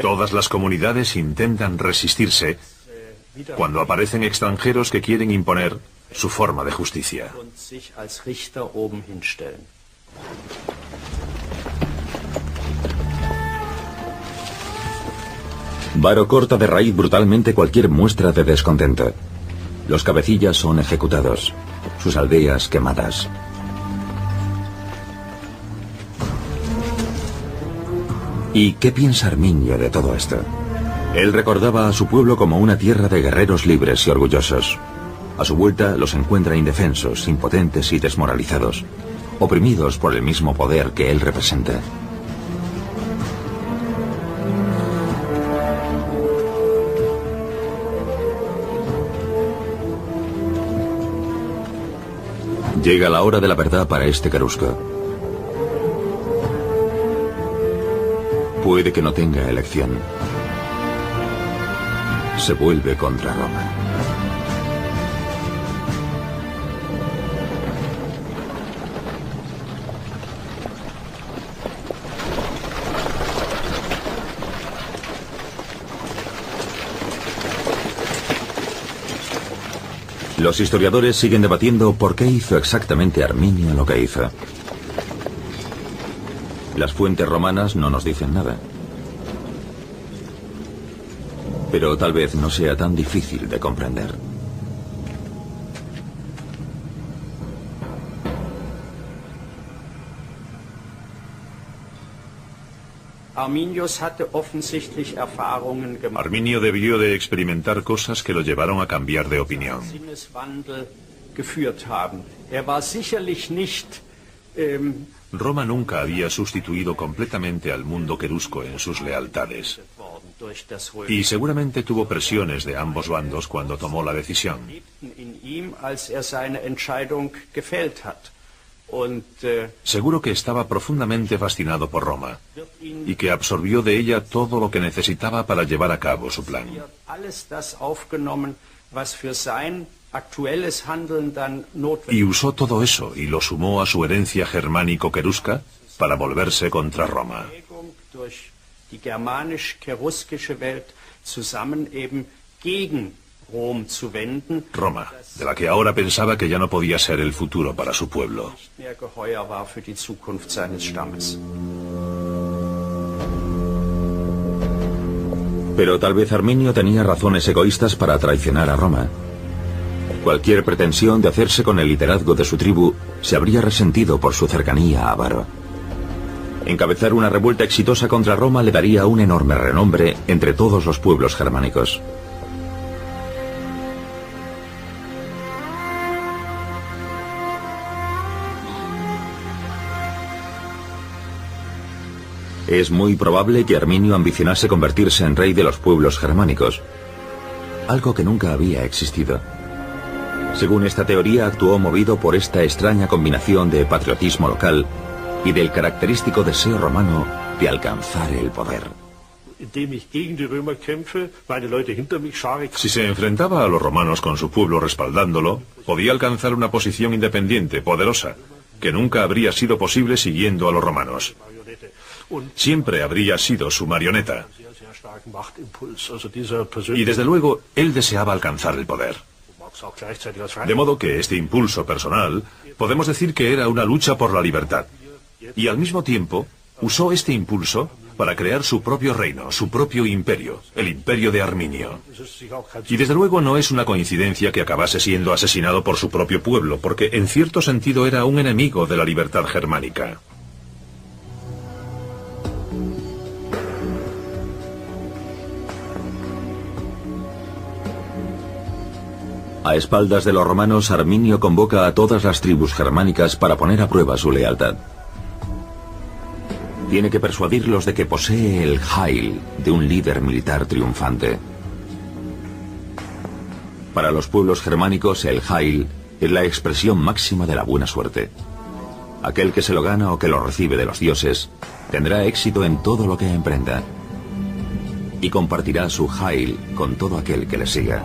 Todas las comunidades intentan resistirse cuando aparecen extranjeros que quieren imponer su forma de justicia. Varo corta de raíz brutalmente cualquier muestra de descontento. Los cabecillas son ejecutados, sus aldeas quemadas. ¿Y qué piensa Arminio de todo esto? Él recordaba a su pueblo como una tierra de guerreros libres y orgullosos. A su vuelta los encuentra indefensos, impotentes y desmoralizados, oprimidos por el mismo poder que él representa. Llega la hora de la verdad para este querusco. Puede que no tenga elección. Se vuelve contra Roma. Los historiadores siguen debatiendo por qué hizo exactamente Arminio lo que hizo. Las fuentes romanas no nos dicen nada. Pero tal vez no sea tan difícil de comprender. Arminio debió de experimentar cosas que lo llevaron a cambiar de opinión. Roma nunca había sustituido completamente al mundo querusco en sus lealtades. Y seguramente tuvo presiones de ambos bandos cuando tomó la decisión. Seguro que estaba profundamente fascinado por Roma y que absorbió de ella todo lo que necesitaba para llevar a cabo su plan. Y usó todo eso y lo sumó a su herencia germánico-querusca para volverse contra Roma. Roma, de la que ahora pensaba que ya no podía ser el futuro para su pueblo. Pero tal vez Arminio tenía razones egoístas para traicionar a Roma. Cualquier pretensión de hacerse con el liderazgo de su tribu se habría resentido por su cercanía a Varo. Encabezar una revuelta exitosa contra Roma le daría un enorme renombre entre todos los pueblos germánicos. Es muy probable que Arminio ambicionase convertirse en rey de los pueblos germánicos, algo que nunca había existido. Según esta teoría, actuó movido por esta extraña combinación de patriotismo local y del característico deseo romano de alcanzar el poder. Si se enfrentaba a los romanos con su pueblo respaldándolo, podía alcanzar una posición independiente, poderosa, que nunca habría sido posible siguiendo a los romanos. Siempre habría sido su marioneta. Y desde luego, él deseaba alcanzar el poder. De modo que este impulso personal, podemos decir que era una lucha por la libertad. Y al mismo tiempo, usó este impulso para crear su propio reino, su propio imperio, el imperio de Arminio. Y desde luego no es una coincidencia que acabase siendo asesinado por su propio pueblo, porque en cierto sentido era un enemigo de la libertad germánica. A espaldas de los romanos, Arminio convoca a todas las tribus germánicas para poner a prueba su lealtad. Tiene que persuadirlos de que posee el Heil de un líder militar triunfante. Para los pueblos germánicos, el Heil es la expresión máxima de la buena suerte. Aquel que se lo gana o que lo recibe de los dioses tendrá éxito en todo lo que emprenda y compartirá su Heil con todo aquel que le siga.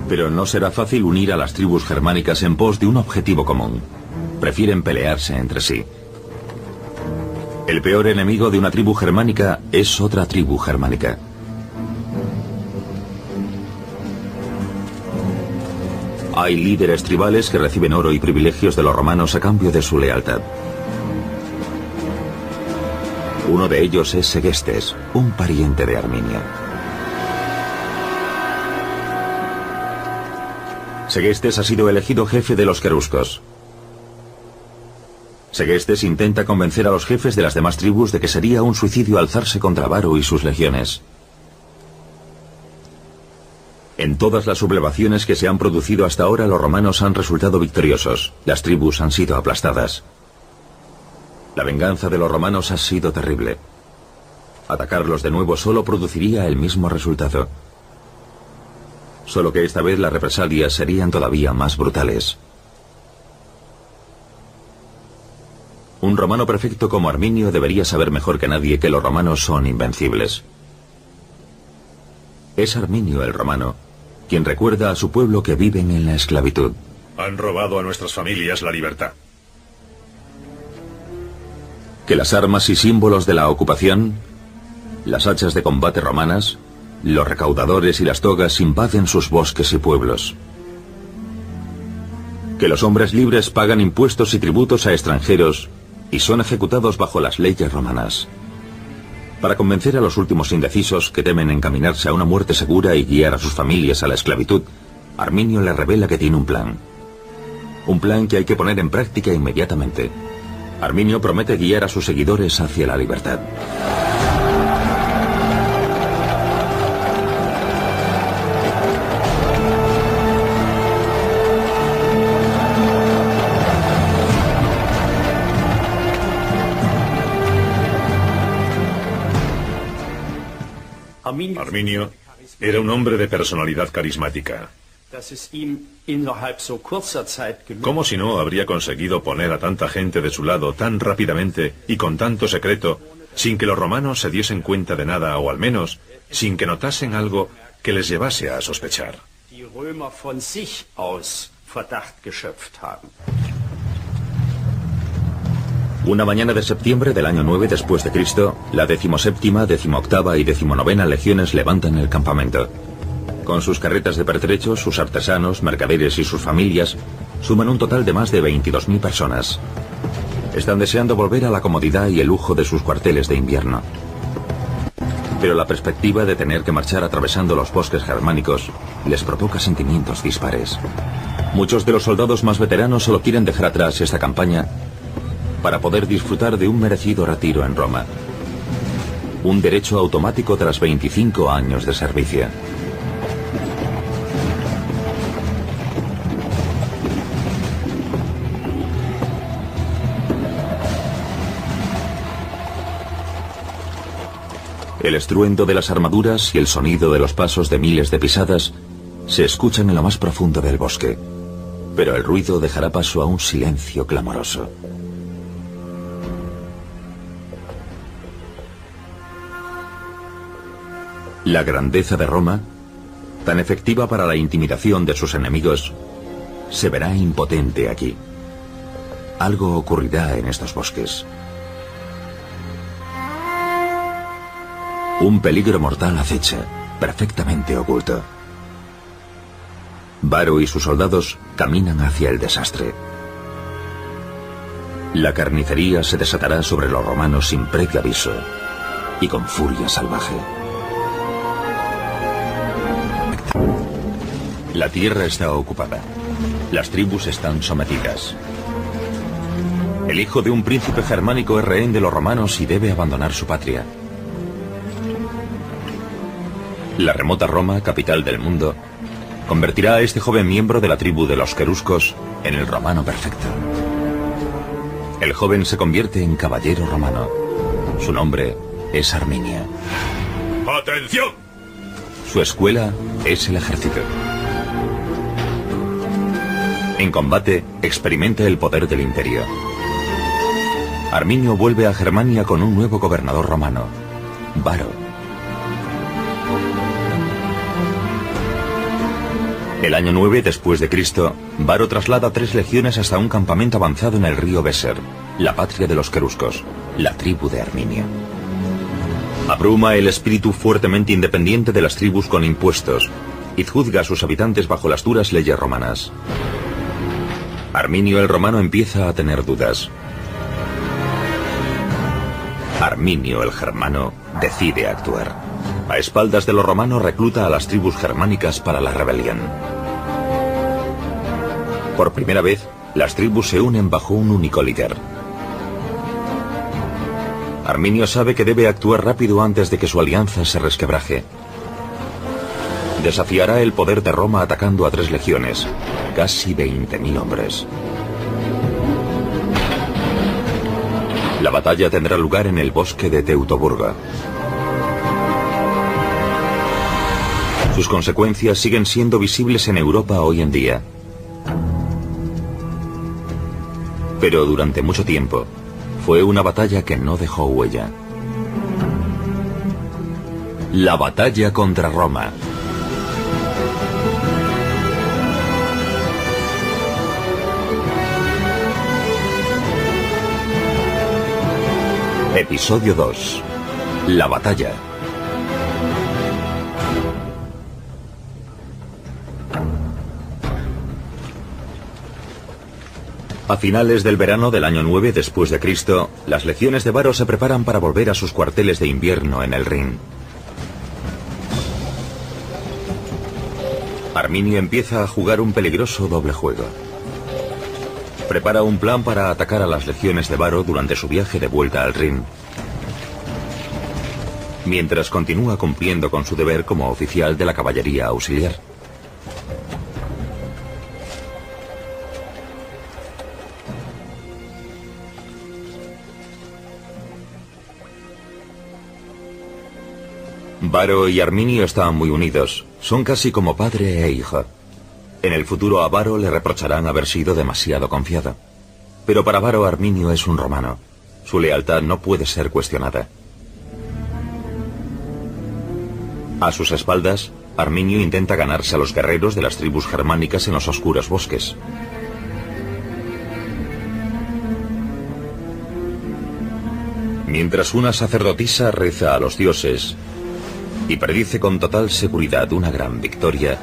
Pero no será fácil unir a las tribus germánicas en pos de un objetivo común. Prefieren pelearse entre sí. El peor enemigo de una tribu germánica es otra tribu germánica. Hay líderes tribales que reciben oro y privilegios de los romanos a cambio de su lealtad. Uno de ellos es Segestes, un pariente de Arminio. Segestes ha sido elegido jefe de los queruscos. Segestes intenta convencer a los jefes de las demás tribus de que sería un suicidio alzarse contra Varo y sus legiones. En todas las sublevaciones que se han producido hasta ahora, los romanos han resultado victoriosos. Las tribus han sido aplastadas. La venganza de los romanos ha sido terrible. Atacarlos de nuevo solo produciría el mismo resultado. Solo que esta vez las represalias serían todavía más brutales. Un romano perfecto como Arminio debería saber mejor que nadie que los romanos son invencibles. Es Arminio el romano quien recuerda a su pueblo que viven en la esclavitud. Han robado a nuestras familias la libertad. Que las armas y símbolos de la ocupación, las hachas de combate romanas, los recaudadores y las togas invaden sus bosques y pueblos. Que los hombres libres pagan impuestos y tributos a extranjeros y son ejecutados bajo las leyes romanas. Para convencer a los últimos indecisos que temen encaminarse a una muerte segura y guiar a sus familias a la esclavitud, Arminio les revela que tiene un plan. Un plan que hay que poner en práctica inmediatamente. Arminio promete guiar a sus seguidores hacia la libertad. Arminio era un hombre de personalidad carismática. ¿Cómo si no habría conseguido poner a tanta gente de su lado tan rápidamente y con tanto secreto, sin que los romanos se diesen cuenta de nada, o al menos sin que notasen algo que les llevase a sospechar? Una mañana de septiembre del año 9 después de Cristo, la 17ª, 18ª y 19ª legiones levantan el campamento. Con sus carretas de pertrechos, sus artesanos, mercaderes y sus familias, suman un total de más de 22.000 personas. Están deseando volver a la comodidad y el lujo de sus cuarteles de invierno. Pero la perspectiva de tener que marchar atravesando los bosques germánicos les provoca sentimientos dispares. Muchos de los soldados más veteranos solo quieren dejar atrás esta campaña para poder disfrutar de un merecido retiro en Roma. Un derecho automático tras 25 años de servicio. El estruendo de las armaduras y el sonido de los pasos de miles de pisadas se escuchan en lo más profundo del bosque, pero el ruido dejará paso a un silencio clamoroso. La grandeza de Roma, tan efectiva para la intimidación de sus enemigos, se verá impotente aquí. Algo ocurrirá en estos bosques. Un peligro mortal acecha, perfectamente oculto. Varo y sus soldados caminan hacia el desastre. La carnicería se desatará sobre los romanos sin previo aviso y con furia salvaje. La tierra está ocupada. Las tribus están sometidas. El hijo de un príncipe germánico es rehén de los romanos y debe abandonar su patria. La remota Roma, capital del mundo, convertirá a este joven miembro de la tribu de los queruscos en el romano perfecto. El joven se convierte en caballero romano. Su nombre es Arminio. ¡Atención! Su escuela es el ejército. En combate, experimenta el poder del imperio. Arminio vuelve a Germania con un nuevo gobernador romano, Varo. El año 9 después de Cristo, Varo traslada 3 legiones hasta un campamento avanzado en el río Weser, la patria de los queruscos, la tribu de Arminio. Abruma el espíritu fuertemente independiente de las tribus con impuestos y juzga a sus habitantes bajo las duras leyes romanas. Arminio el romano empieza a tener dudas. Arminio el germano decide actuar. A espaldas de los romanos recluta a las tribus germánicas para la rebelión. Por primera vez, las tribus se unen bajo un único líder. Arminio sabe que debe actuar rápido antes de que su alianza se resquebraje. Desafiará el poder de Roma atacando a 3 legiones, casi 20.000 hombres. La batalla tendrá lugar en el bosque de Teutoburgo. Sus consecuencias siguen siendo visibles en Europa hoy en día. Pero durante mucho tiempo, fue una batalla que no dejó huella. La batalla contra Roma. Episodio 2. La batalla. A finales del verano del año 9 después de Cristo, las legiones de Varo se preparan para volver a sus cuarteles de invierno en el Rin. Arminio empieza a jugar un peligroso doble juego. Prepara un plan para atacar a las legiones de Varo durante su viaje de vuelta al Rin, mientras continúa cumpliendo con su deber como oficial de la caballería auxiliar. Varo y Arminio están muy unidos, son casi como padre e hijo. En el futuro a Varo le reprocharán haber sido demasiado confiado. Pero para Varo, Arminio es un romano. Su lealtad no puede ser cuestionada. A sus espaldas, Arminio intenta ganarse a los guerreros de las tribus germánicas en los oscuros bosques. Mientras una sacerdotisa reza a los dioses y predice con total seguridad una gran victoria,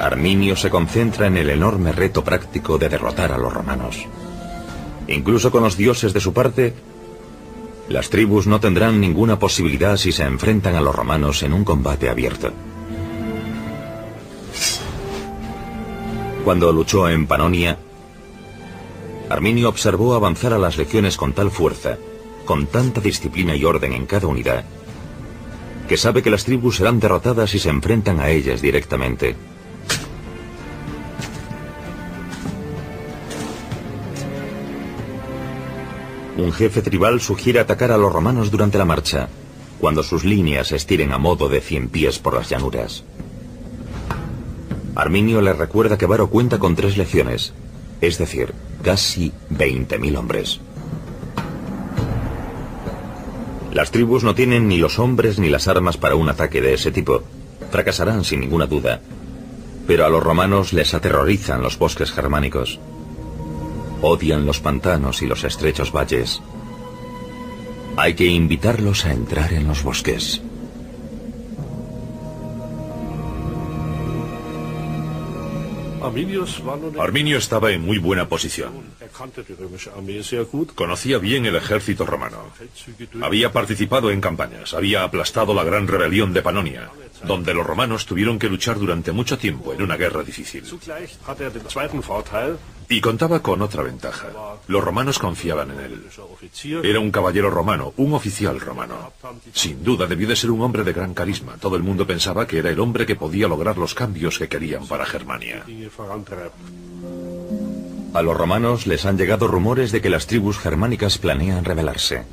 Arminio se concentra en el enorme reto práctico de derrotar a los romanos. Incluso con los dioses de su parte, las tribus no tendrán ninguna posibilidad si se enfrentan a los romanos en un combate abierto. Cuando luchó en Panonia, Arminio observó avanzar a las legiones con tal fuerza, con tanta disciplina y orden en cada unidad, que sabe que las tribus serán derrotadas si se enfrentan a ellas directamente. Un jefe tribal sugiere atacar a los romanos durante la marcha, cuando sus líneas se estiren a modo de 100 pies por las llanuras. Arminio le recuerda que Varo cuenta con 3 legiones, es decir, casi 20.000 hombres. Las tribus no tienen ni los hombres ni las armas para un ataque de ese tipo. Fracasarán sin ninguna duda. Pero a los romanos les aterrorizan los bosques germánicos. Odian los pantanos y los estrechos valles. Hay que invitarlos a entrar en los bosques. Arminio estaba en muy buena posición. Conocía bien el ejército romano. Había participado en campañas, había aplastado la gran rebelión de Panonia, donde los romanos tuvieron que luchar durante mucho tiempo en una guerra difícil. Y contaba con otra ventaja. Los romanos confiaban en él. Era un caballero romano, un oficial romano. Sin duda debió de ser un hombre de gran carisma. Todo el mundo pensaba que era el hombre que podía lograr los cambios que querían para Germania. A los romanos les han llegado rumores de que las tribus germánicas planean rebelarse.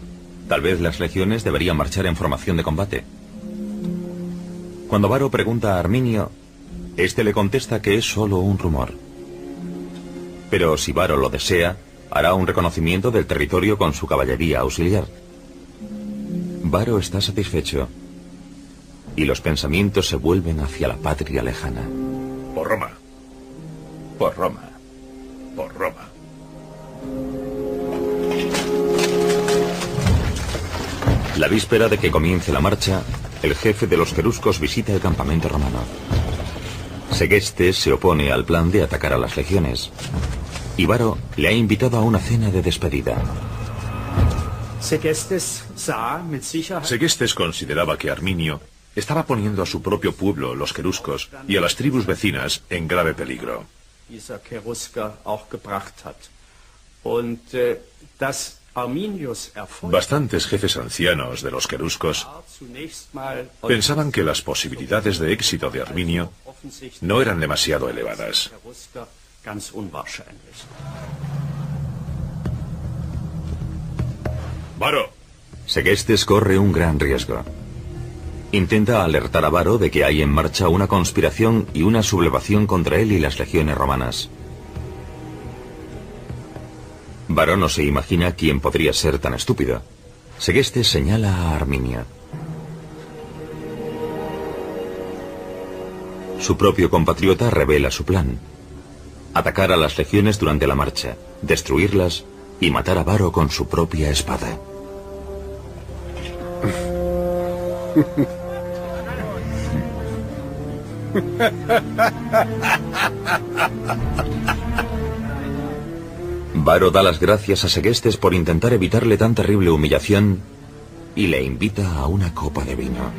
Tal vez las legiones deberían marchar en formación de combate. Cuando Varo pregunta a Arminio, este le contesta que es solo un rumor. Pero si Varo lo desea, hará un reconocimiento del territorio con su caballería auxiliar. Varo está satisfecho y los pensamientos se vuelven hacia la patria lejana. Por Roma. Por Roma. Por Roma. La víspera de que comience la marcha, el jefe de los queruscos visita el campamento romano. Segestes se opone al plan de atacar a las legiones. Y Varo le ha invitado a una cena de despedida. Segestes consideraba que Arminio estaba poniendo a su propio pueblo, los queruscos, y a las tribus vecinas en grave peligro. Bastantes jefes ancianos de los queruscos pensaban que las posibilidades de éxito de Arminio no eran demasiado elevadas. ¡Varo! Segestes corre un gran riesgo. Intenta alertar a Varo de que hay en marcha una conspiración y una sublevación contra él y las legiones romanas. Varo no se imagina quién podría ser tan estúpido. Segestes señala a Arminio. Su propio compatriota revela su plan: atacar a las legiones durante la marcha, destruirlas y matar a Varo con su propia espada. Varo da las gracias a Segestes por intentar evitarle tan terrible humillación y le invita a una copa de vino.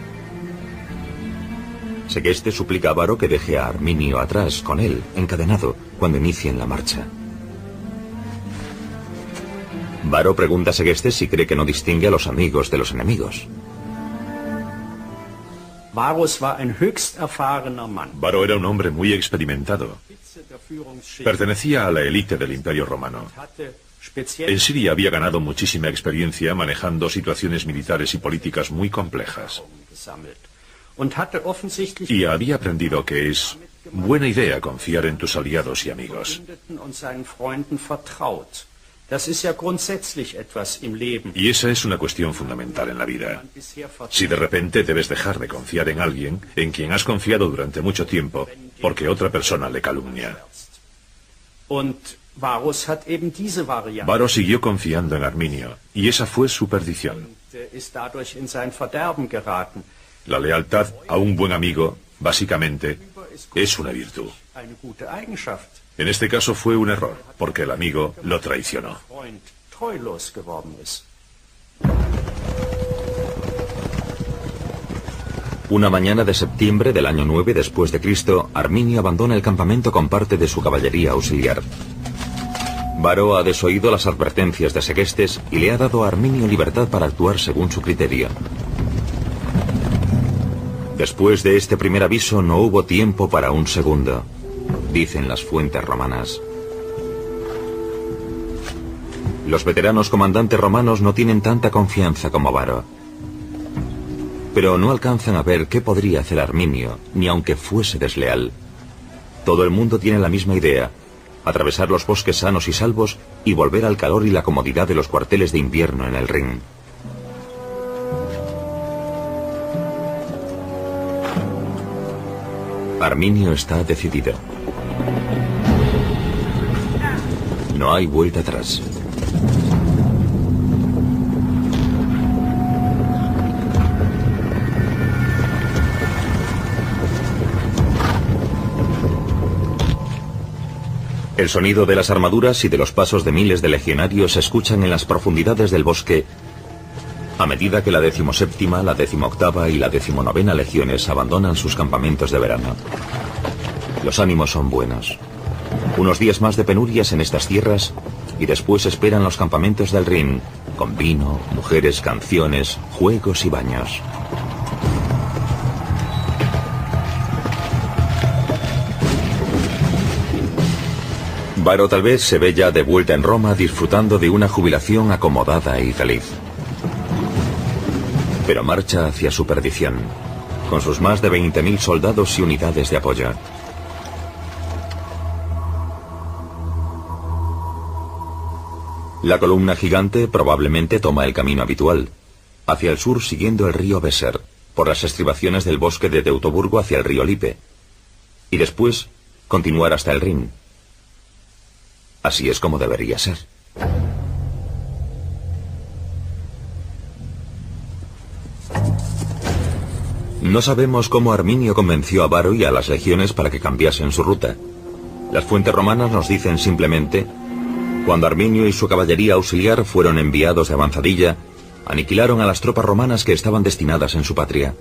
Segestes suplica a Varo que deje a Arminio atrás con él, encadenado, cuando inicien la marcha. Varo pregunta a Segestes si cree que no distingue a los amigos de los enemigos. Varo era un hombre muy experimentado. Pertenecía a la élite del Imperio Romano. En Siria había ganado muchísima experiencia manejando situaciones militares y políticas muy complejas. Y había aprendido que es buena idea confiar en tus aliados y amigos. Y esa es una cuestión fundamental en la vida. Si de repente debes dejar de confiar en alguien en quien has confiado durante mucho tiempo porque otra persona le calumnia. Varo siguió confiando en Arminio y esa fue su perdición. La lealtad a un buen amigo, básicamente, es una virtud. En este caso fue un error, porque el amigo lo traicionó. Una mañana de septiembre del año 9 después de Cristo, Arminio abandona el campamento con parte de su caballería auxiliar. Varo ha desoído las advertencias de Segestes y le ha dado a Arminio libertad para actuar según su criterio. Después de este primer aviso no hubo tiempo para un segundo, dicen las fuentes romanas. Los veteranos comandantes romanos no tienen tanta confianza como Varo, pero no alcanzan a ver qué podría hacer Arminio, ni aunque fuese desleal. Todo el mundo tiene la misma idea: atravesar los bosques sanos y salvos y volver al calor y la comodidad de los cuarteles de invierno en el Rin. Arminio está decidido. No hay vuelta atrás. El sonido de las armaduras y de los pasos de miles de legionarios se escuchan en las profundidades del bosque a medida que la 17ª, la 18ª y la 19ª legiones abandonan sus campamentos de verano. Los ánimos son buenos. Unos días más de penurias en estas tierras y después esperan los campamentos del Rin, con vino, mujeres, canciones, juegos y baños. Varo tal vez se ve ya de vuelta en Roma disfrutando de una jubilación acomodada y feliz. Pero marcha hacia su perdición, con sus más de 20.000 soldados y unidades de apoyo. La columna gigante probablemente toma el camino habitual, hacia el sur siguiendo el río Weser, por las estribaciones del bosque de Teutoburgo hacia el río Lippe, y después continuar hasta el Rin. Así es como debería ser. No sabemos cómo Arminio convenció a Varo y a las legiones para que cambiasen su ruta. Las fuentes romanas nos dicen simplemente: cuando Arminio y su caballería auxiliar fueron enviados de avanzadilla, aniquilaron a las tropas romanas que estaban destinadas en su patria.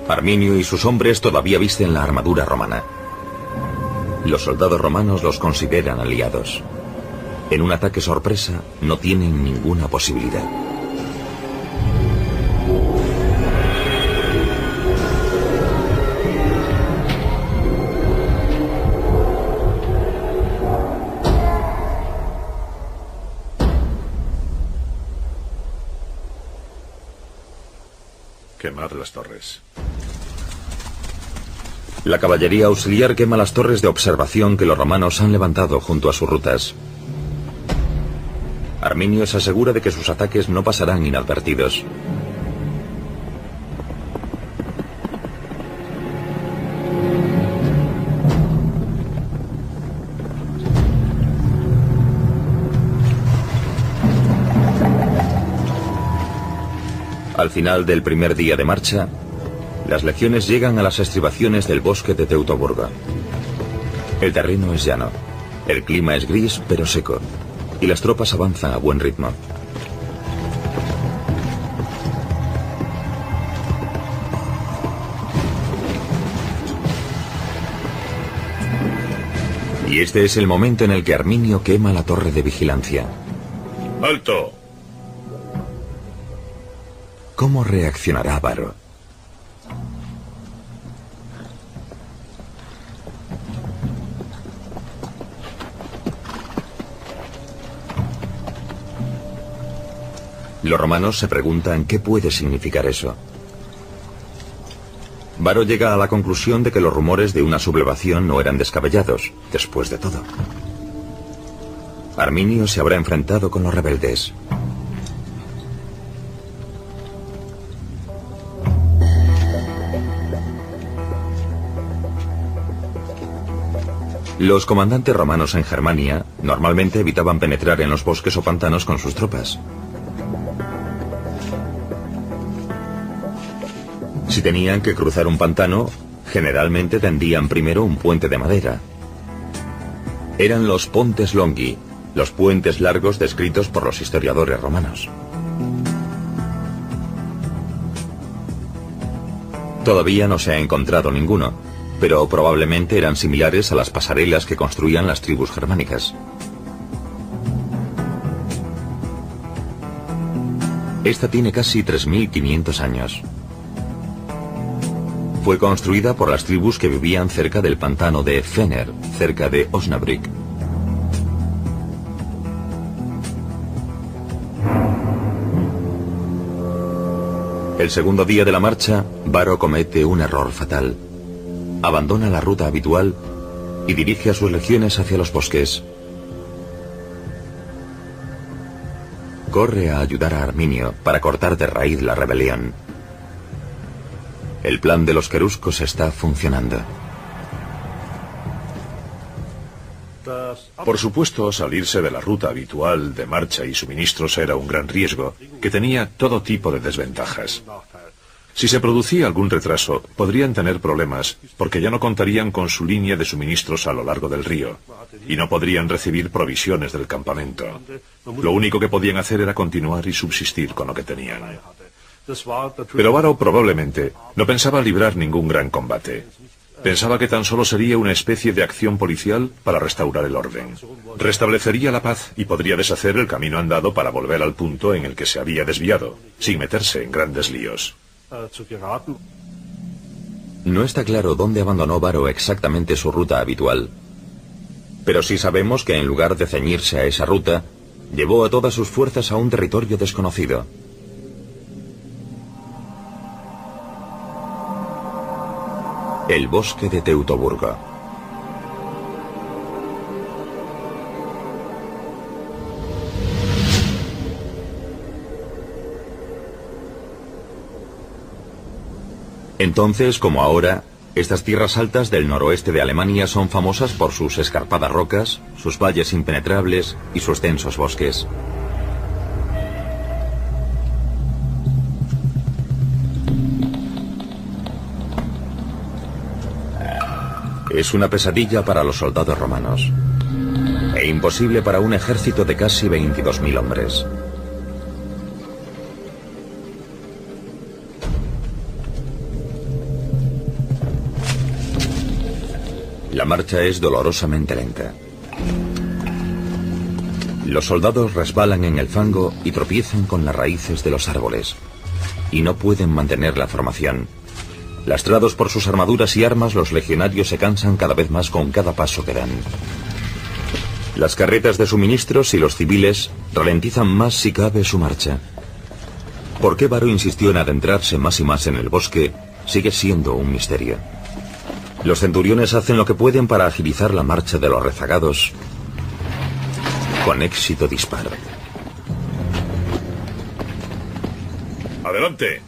Arminio y sus hombres todavía visten la armadura romana. Los soldados romanos los consideran aliados. En un ataque sorpresa no tienen ninguna posibilidad. Quemad las torres. La caballería auxiliar quema las torres de observación que los romanos han levantado junto a sus rutas. Arminio se asegura de que sus ataques no pasarán inadvertidos. Al final del primer día de marcha, las legiones llegan a las estribaciones del bosque de Teutoburgo. El terreno es llano, el clima es gris pero seco, y las tropas avanzan a buen ritmo. Y este es el momento en el que Arminio quema la torre de vigilancia. ¡Alto! ¿Cómo reaccionará Varo? Los romanos se preguntan qué puede significar eso. Varo llega a la conclusión de que los rumores de una sublevación no eran descabellados, después de todo. Arminio se habrá enfrentado con los rebeldes. Los comandantes romanos en Germania normalmente evitaban penetrar en los bosques o pantanos con sus tropas. Si tenían que cruzar un pantano, generalmente tendían primero un puente de madera. Eran los pontes longhi, los puentes largos descritos por los historiadores romanos. Todavía no se ha encontrado ninguno, pero probablemente eran similares a las pasarelas que construían las tribus germánicas. Esta tiene casi 3.500 años. Fue construida por las tribus que vivían cerca del pantano de Fenner, cerca de Osnabrück. El segundo día de la marcha, Varo comete un error fatal. Abandona la ruta habitual y dirige a sus legiones hacia los bosques. Corre a ayudar a Arminio para cortar de raíz la rebelión. El plan de los queruscos está funcionando. Por supuesto, salirse de la ruta habitual de marcha y suministros era un gran riesgo, que tenía todo tipo de desventajas. Si se producía algún retraso, podrían tener problemas, porque ya no contarían con su línea de suministros a lo largo del río, y no podrían recibir provisiones del campamento. Lo único que podían hacer era continuar y subsistir con lo que tenían. Pero Varro probablemente no pensaba librar ningún gran combate. Pensaba que tan solo sería una especie de acción policial para restaurar el orden. Restablecería la paz y podría deshacer el camino andado para volver al punto en el que se había desviado, sin meterse en grandes líos. No está claro dónde abandonó Varro exactamente su ruta habitual, pero sí sabemos que en lugar de ceñirse a esa ruta, llevó a todas sus fuerzas a un territorio desconocido. El bosque de Teutoburgo. Entonces, como ahora, estas tierras altas del noroeste de Alemania son famosas por sus escarpadas rocas, sus valles impenetrables y sus densos bosques. Es una pesadilla para los soldados romanos e imposible para un ejército de casi 22.000 hombres. La marcha es dolorosamente lenta. Los soldados resbalan en el fango y tropiezan con las raíces de los árboles, y no pueden mantener la formación. Lastrados por sus armaduras y armas, los legionarios se cansan cada vez más con cada paso que dan. Las carretas de suministros y los civiles ralentizan más si cabe su marcha. ¿Por qué Varro insistió en adentrarse más y más en el bosque? Sigue siendo un misterio. Los centuriones hacen lo que pueden para agilizar la marcha de los rezagados. Con éxito dispar. ¡Adelante!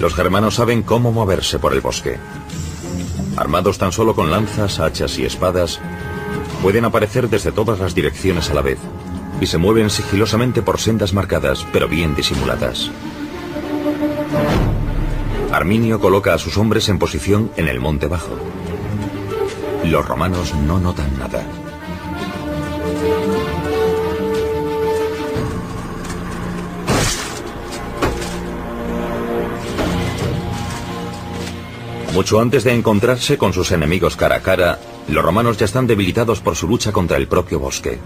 Los germanos saben cómo moverse por el bosque. Armados tan solo con lanzas, hachas y espadas, pueden aparecer desde todas las direcciones a la vez, y se mueven sigilosamente por sendas marcadas, pero bien disimuladas. Arminio coloca a sus hombres en posición en el monte bajo. Los romanos no notan nada. Mucho antes de encontrarse con sus enemigos cara a cara, los romanos ya están debilitados por su lucha contra el propio bosque.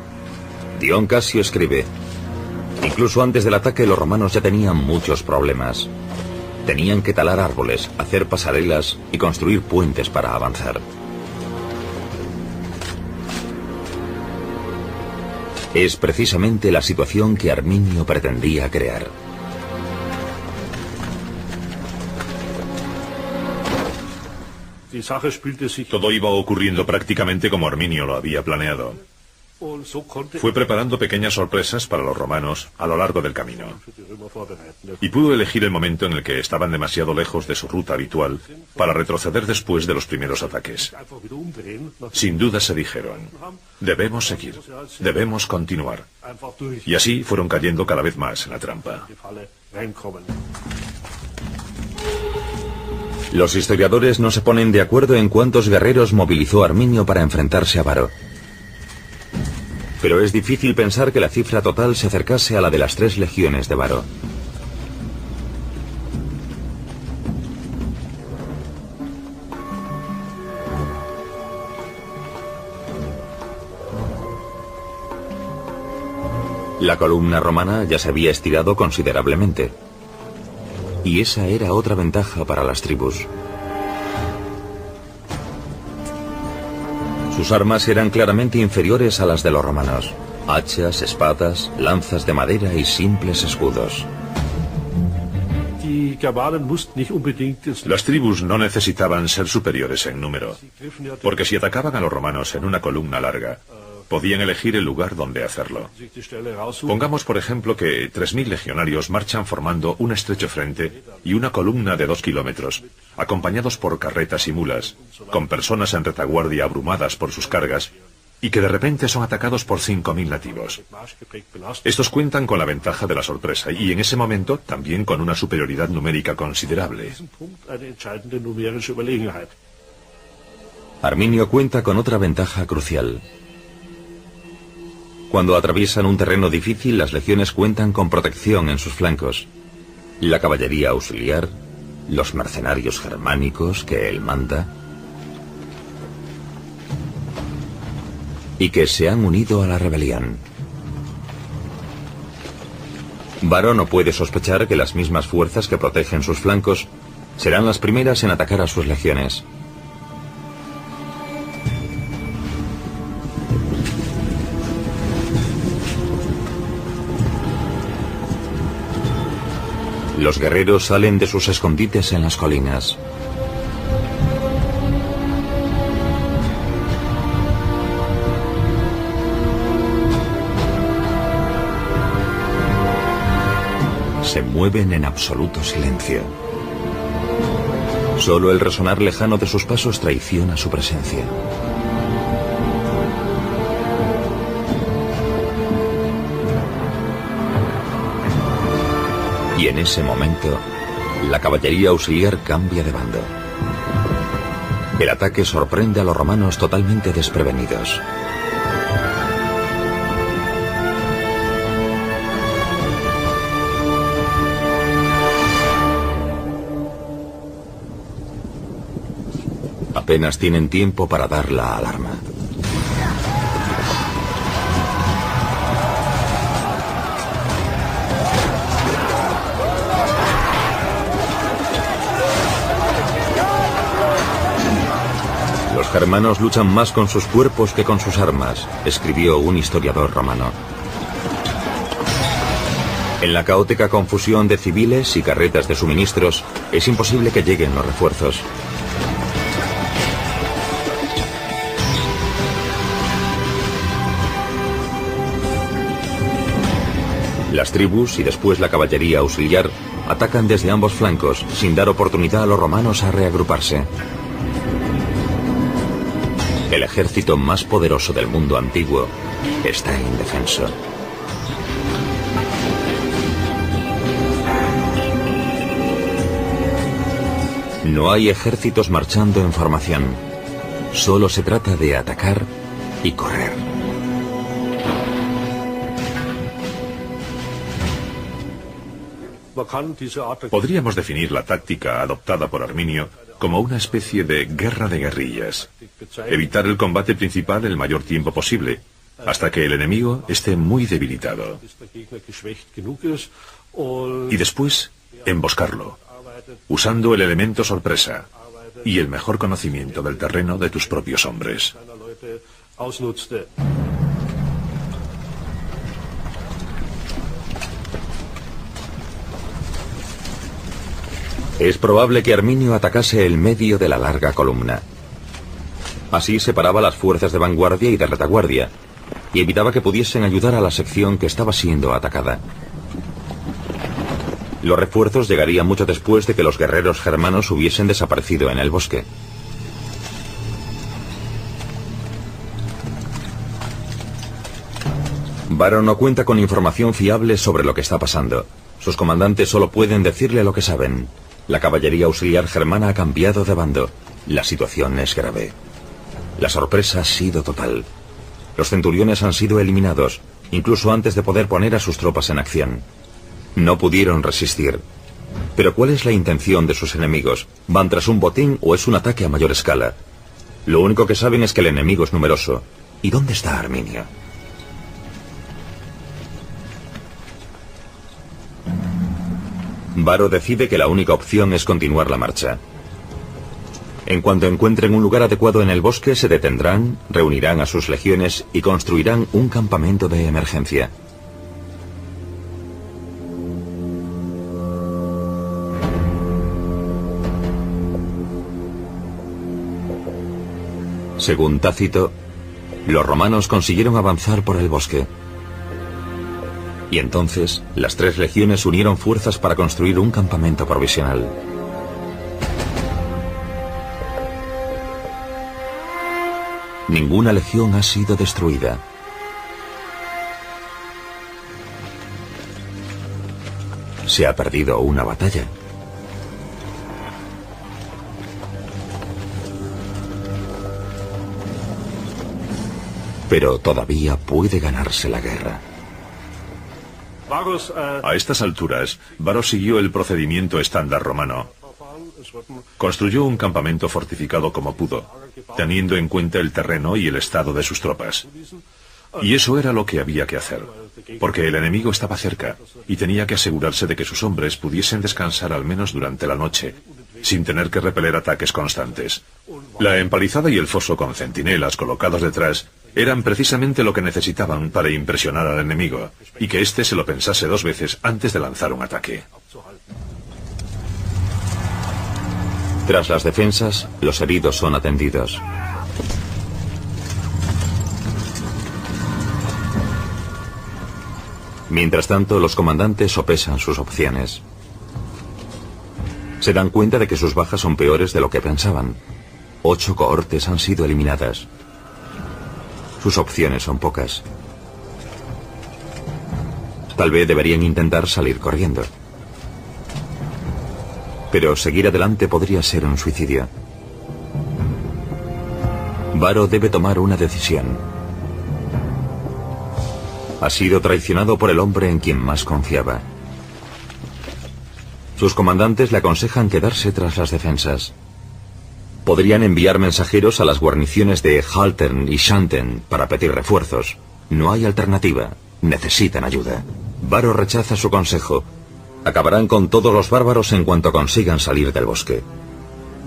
Dion Casio escribe: incluso antes del ataque los romanos ya tenían muchos problemas. Tenían que talar árboles, hacer pasarelas y construir puentes para avanzar. Es precisamente la situación que Arminio pretendía crear. Todo iba ocurriendo prácticamente como Arminio lo había planeado. Fue preparando pequeñas sorpresas para los romanos a lo largo del camino. Y pudo elegir el momento en el que estaban demasiado lejos de su ruta habitual para retroceder después de los primeros ataques. Sin duda se dijeron: debemos seguir, debemos continuar. Y así fueron cayendo cada vez más en la trampa. Los historiadores no se ponen de acuerdo en cuántos guerreros movilizó Arminio para enfrentarse a Varro. Pero es difícil pensar que la cifra total se acercase a la de las 3 legiones de Varro. La columna romana ya se había estirado considerablemente. Y esa era otra ventaja para las tribus. Sus armas eran claramente inferiores a las de los romanos. Hachas, espadas, lanzas de madera y simples escudos. Las tribus no necesitaban ser superiores en número, porque si atacaban a los romanos en una columna larga, podían elegir el lugar donde hacerlo. Pongamos, por ejemplo, que 3.000 legionarios marchan formando un estrecho frente y una columna de 2 kilómetros, acompañados por carretas y mulas, con personas en retaguardia abrumadas por sus cargas, y que de repente son atacados por 5.000 nativos. Estos cuentan con la ventaja de la sorpresa y en ese momento también con una superioridad numérica considerable. Arminio cuenta con otra ventaja crucial. Cuando atraviesan un terreno difícil, las legiones cuentan con protección en sus flancos. La caballería auxiliar, los mercenarios germánicos que él manda, y que se han unido a la rebelión. Varo no puede sospechar que las mismas fuerzas que protegen sus flancos serán las primeras en atacar a sus legiones. Los guerreros salen de sus escondites en las colinas. Se mueven en absoluto silencio. Solo el resonar lejano de sus pasos traiciona su presencia. Y en ese momento, la caballería auxiliar cambia de bando. El ataque sorprende a los romanos totalmente desprevenidos. Apenas tienen tiempo para dar la alarma. Los germanos luchan más con sus cuerpos que con sus armas, escribió un historiador romano. En la caótica confusión de civiles y carretas de suministros, es imposible que lleguen los refuerzos. Las tribus y después la caballería auxiliar atacan desde ambos flancos, sin dar oportunidad a los romanos a reagruparse. El ejército más poderoso del mundo antiguo está indefenso. No hay ejércitos marchando en formación. Solo se trata de atacar y correr. Podríamos definir la táctica adoptada por Arminio como una especie de guerra de guerrillas. Evitar el combate principal el mayor tiempo posible, hasta que el enemigo esté muy debilitado. Y después, emboscarlo, usando el elemento sorpresa y el mejor conocimiento del terreno de tus propios hombres. Es probable que Arminio atacase el medio de la larga columna. Así separaba las fuerzas de vanguardia y de retaguardia, y evitaba que pudiesen ayudar a la sección que estaba siendo atacada. Los refuerzos llegarían mucho después de que los guerreros germanos hubiesen desaparecido en el bosque. Varo no cuenta con información fiable sobre lo que está pasando. Sus comandantes solo pueden decirle lo que saben. La caballería auxiliar germana ha cambiado de bando. La situación es grave. La sorpresa ha sido total. Los centuriones han sido eliminados, incluso antes de poder poner a sus tropas en acción. No pudieron resistir. Pero ¿cuál es la intención de sus enemigos? ¿Van tras un botín o es un ataque a mayor escala? Lo único que saben es que el enemigo es numeroso. ¿Y dónde está Arminio? Varo decide que la única opción es continuar la marcha. En cuanto encuentren un lugar adecuado en el bosque, se detendrán, reunirán a sus legiones y construirán un campamento de emergencia. Según Tácito, Los romanos consiguieron avanzar por el bosque. Y entonces, las 3 legiones unieron fuerzas para construir un campamento provisional. Ninguna legión ha sido destruida. Se ha perdido una batalla. Pero todavía puede ganarse la guerra. A estas alturas, Varus siguió el procedimiento estándar romano. Construyó un campamento fortificado como pudo, teniendo en cuenta el terreno y el estado de sus tropas. Y eso era lo que había que hacer, porque el enemigo estaba cerca y tenía que asegurarse de que sus hombres pudiesen descansar al menos durante la noche, sin tener que repeler ataques constantes. La empalizada y el foso con centinelas colocados detrás eran precisamente lo que necesitaban para impresionar al enemigo, y que éste se lo pensase 2 veces antes de lanzar un ataque. Tras las defensas, los heridos son atendidos. Mientras tanto, los comandantes sopesan sus opciones. Se dan cuenta de que sus bajas son peores de lo que pensaban. 8 cohortes han sido eliminadas. Sus opciones son pocas. Tal vez deberían intentar salir corriendo. Pero seguir adelante podría ser un suicidio. Varo debe tomar una decisión. Ha sido traicionado por el hombre en quien más confiaba. Sus comandantes le aconsejan quedarse tras las defensas. Podrían enviar mensajeros a las guarniciones de Haltern y Xanten para pedir refuerzos. No hay alternativa. Necesitan ayuda. Varo rechaza su consejo. Acabarán con todos los bárbaros en cuanto consigan salir del bosque.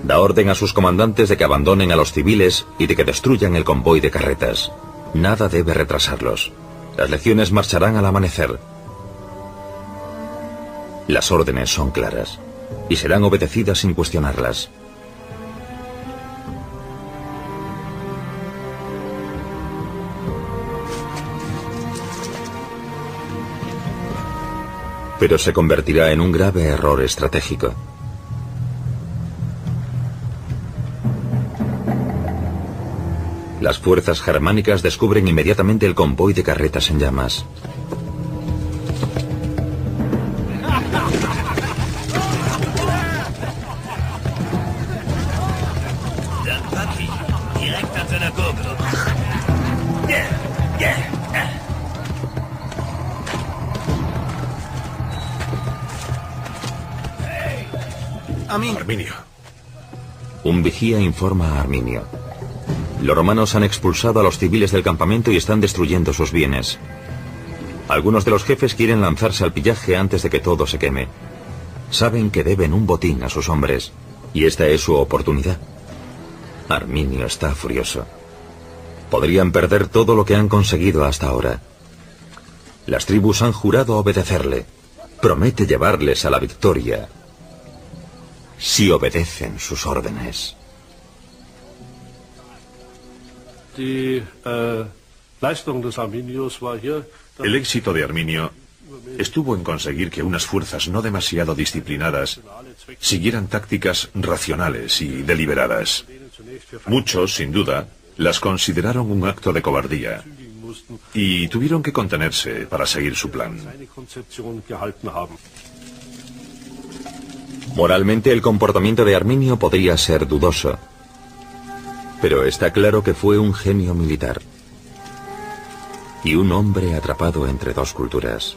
Da orden a sus comandantes de que abandonen a los civiles y de que destruyan el convoy de carretas. Nada debe retrasarlos. Las legiones marcharán al amanecer. Las órdenes son claras y serán obedecidas sin cuestionarlas. Pero se convertirá en un grave error estratégico. Las fuerzas germánicas descubren inmediatamente el convoy de carretas en llamas. Arminio. Un vigía informa a Arminio. Los romanos han expulsado a los civiles del campamento y están destruyendo sus bienes. Algunos de los jefes quieren lanzarse al pillaje antes de que todo se queme. Saben que deben un botín a sus hombres, y esta es su oportunidad. Arminio está furioso. Podrían perder todo lo que han conseguido hasta ahora. Las tribus han jurado obedecerle. Promete llevarles a la victoria si obedecen sus órdenes. El éxito de Arminio estuvo en conseguir que unas fuerzas no demasiado disciplinadas siguieran tácticas racionales y deliberadas. Muchos, sin duda, las consideraron un acto de cobardía y tuvieron que contenerse para seguir su plan. Moralmente, el comportamiento de Arminio podría ser dudoso, pero está claro que fue un genio militar y un hombre atrapado entre 2 culturas.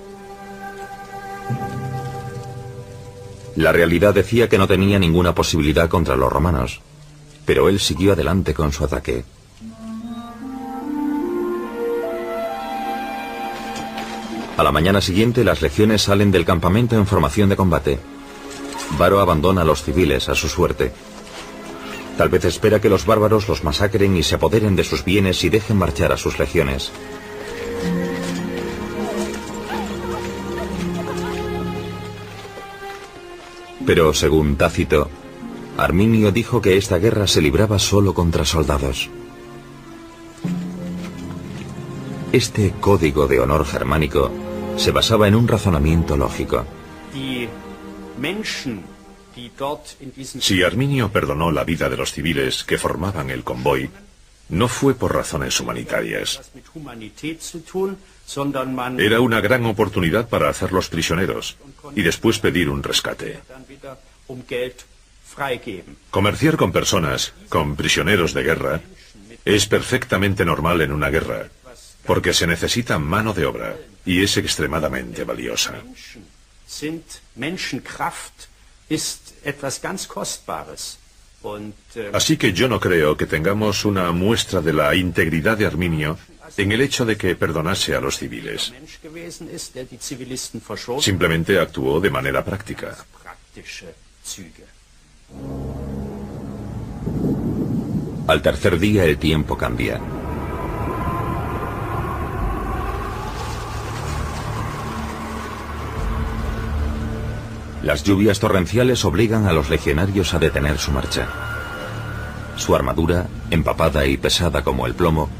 La realidad decía que no tenía ninguna posibilidad contra los romanos, pero él siguió adelante con su ataque. A la mañana siguiente, las legiones salen del campamento en formación de combate. Varo abandona a los civiles a su suerte. Tal vez espera que los bárbaros los masacren y se apoderen de sus bienes y dejen marchar a sus legiones. Pero, según Tácito, Arminio dijo que esta guerra se libraba solo contra soldados. Este código de honor germánico se basaba en un razonamiento lógico. Si Arminio perdonó la vida de los civiles que formaban el convoy, no fue por razones humanitarias. Era una gran oportunidad para hacerlos prisioneros y después pedir un rescate. Comerciar con personas, con prisioneros de guerra, es perfectamente normal en una guerra, porque se necesita mano de obra y es extremadamente valiosa. Así que yo no creo que tengamos una muestra de la integridad de Arminio en el hecho de que perdonase a los civiles. Simplemente actuó de manera práctica. Al tercer día el tiempo cambia. Las lluvias torrenciales obligan a los legionarios a detener su marcha. Su armadura, empapada y pesada como el plomo,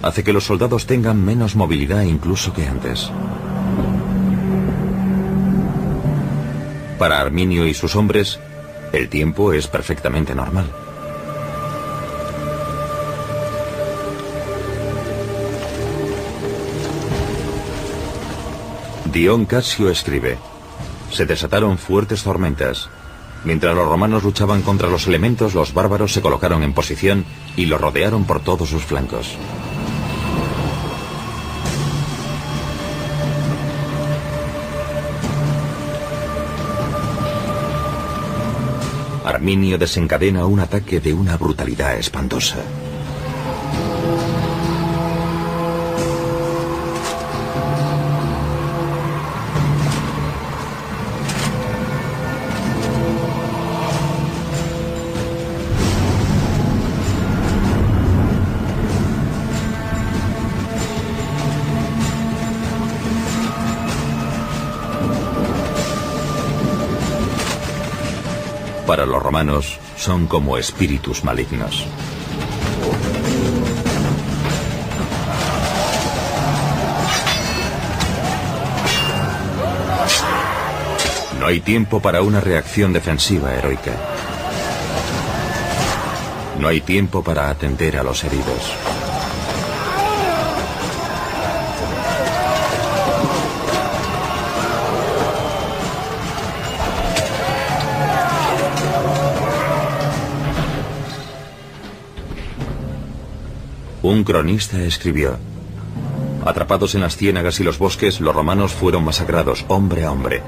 hace que los soldados tengan menos movilidad incluso que antes. Para Arminio y sus hombres, el tiempo es perfectamente normal. Dion Casio escribe: se desataron fuertes tormentas. Mientras los romanos luchaban contra los elementos, los bárbaros se colocaron en posición y lo rodearon por todos sus flancos. Arminio desencadena un ataque de una brutalidad espantosa. Para los romanos, son como espíritus malignos. No hay tiempo para una reacción defensiva heroica. No hay tiempo para atender a los heridos. Un cronista escribió: atrapados en las ciénagas y los bosques, los romanos fueron masacrados hombre a hombre,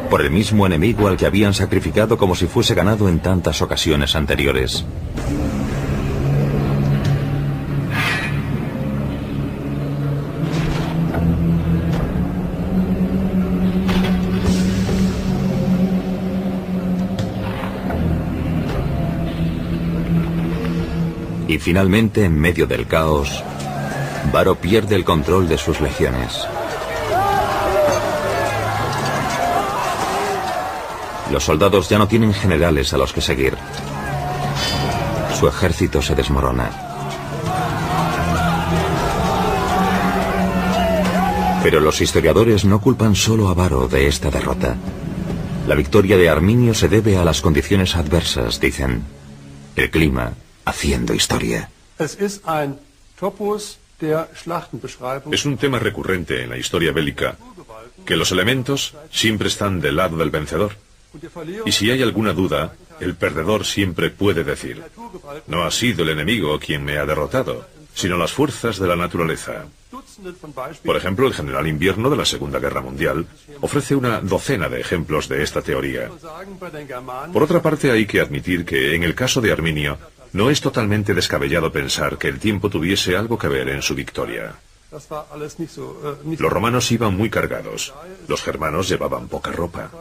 por el mismo enemigo al que habían sacrificado como si fuese ganado en tantas ocasiones anteriores. Y finalmente, en medio del caos, Varo pierde el control de sus legiones. Los soldados ya no tienen generales a los que seguir. Su ejército se desmorona. Pero los historiadores no culpan solo a Varo de esta derrota. La victoria de Arminio se debe a las condiciones adversas, dicen. El clima haciendo historia. Es un tema recurrente en la historia bélica, que los elementos siempre están del lado del vencedor. Y si hay alguna duda, el perdedor siempre puede decir: no ha sido el enemigo quien me ha derrotado, sino las fuerzas de la naturaleza. Por ejemplo, el general Invierno de la Segunda Guerra Mundial ofrece una docena de ejemplos de esta teoría. Por otra parte, hay que admitir que en el caso de Arminio, no es totalmente descabellado pensar que el tiempo tuviese algo que ver en su victoria. Los romanos iban muy cargados, los germanos llevaban poca ropa.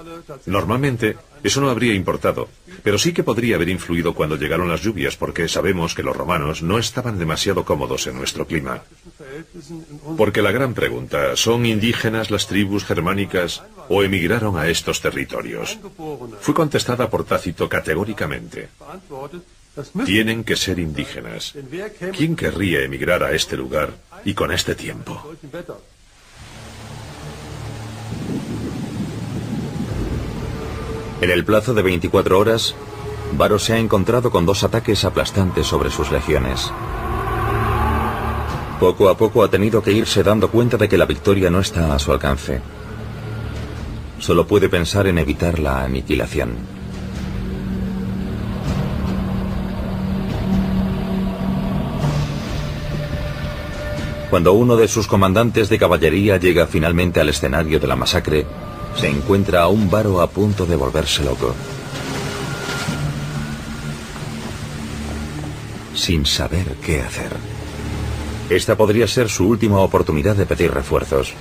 Normalmente, eso no habría importado, pero sí que podría haber influido cuando llegaron las lluvias, porque sabemos que los romanos no estaban demasiado cómodos en nuestro clima. Porque la gran pregunta, ¿son indígenas las tribus germánicas o emigraron a estos territorios? Fue contestada por Tácito categóricamente: tienen que ser indígenas. ¿Quién querría emigrar a este lugar Y con este tiempo. En el plazo de 24 horas, Varo se ha encontrado con 2 ataques aplastantes sobre sus legiones. Poco a poco ha tenido que irse dando cuenta de que la victoria no está a su alcance. Solo puede pensar en evitar la aniquilación. Cuando uno de sus comandantes de caballería llega finalmente al escenario de la masacre, se encuentra a un Varo a punto de volverse loco. Sin saber qué hacer. Esta podría ser su última oportunidad de pedir refuerzos.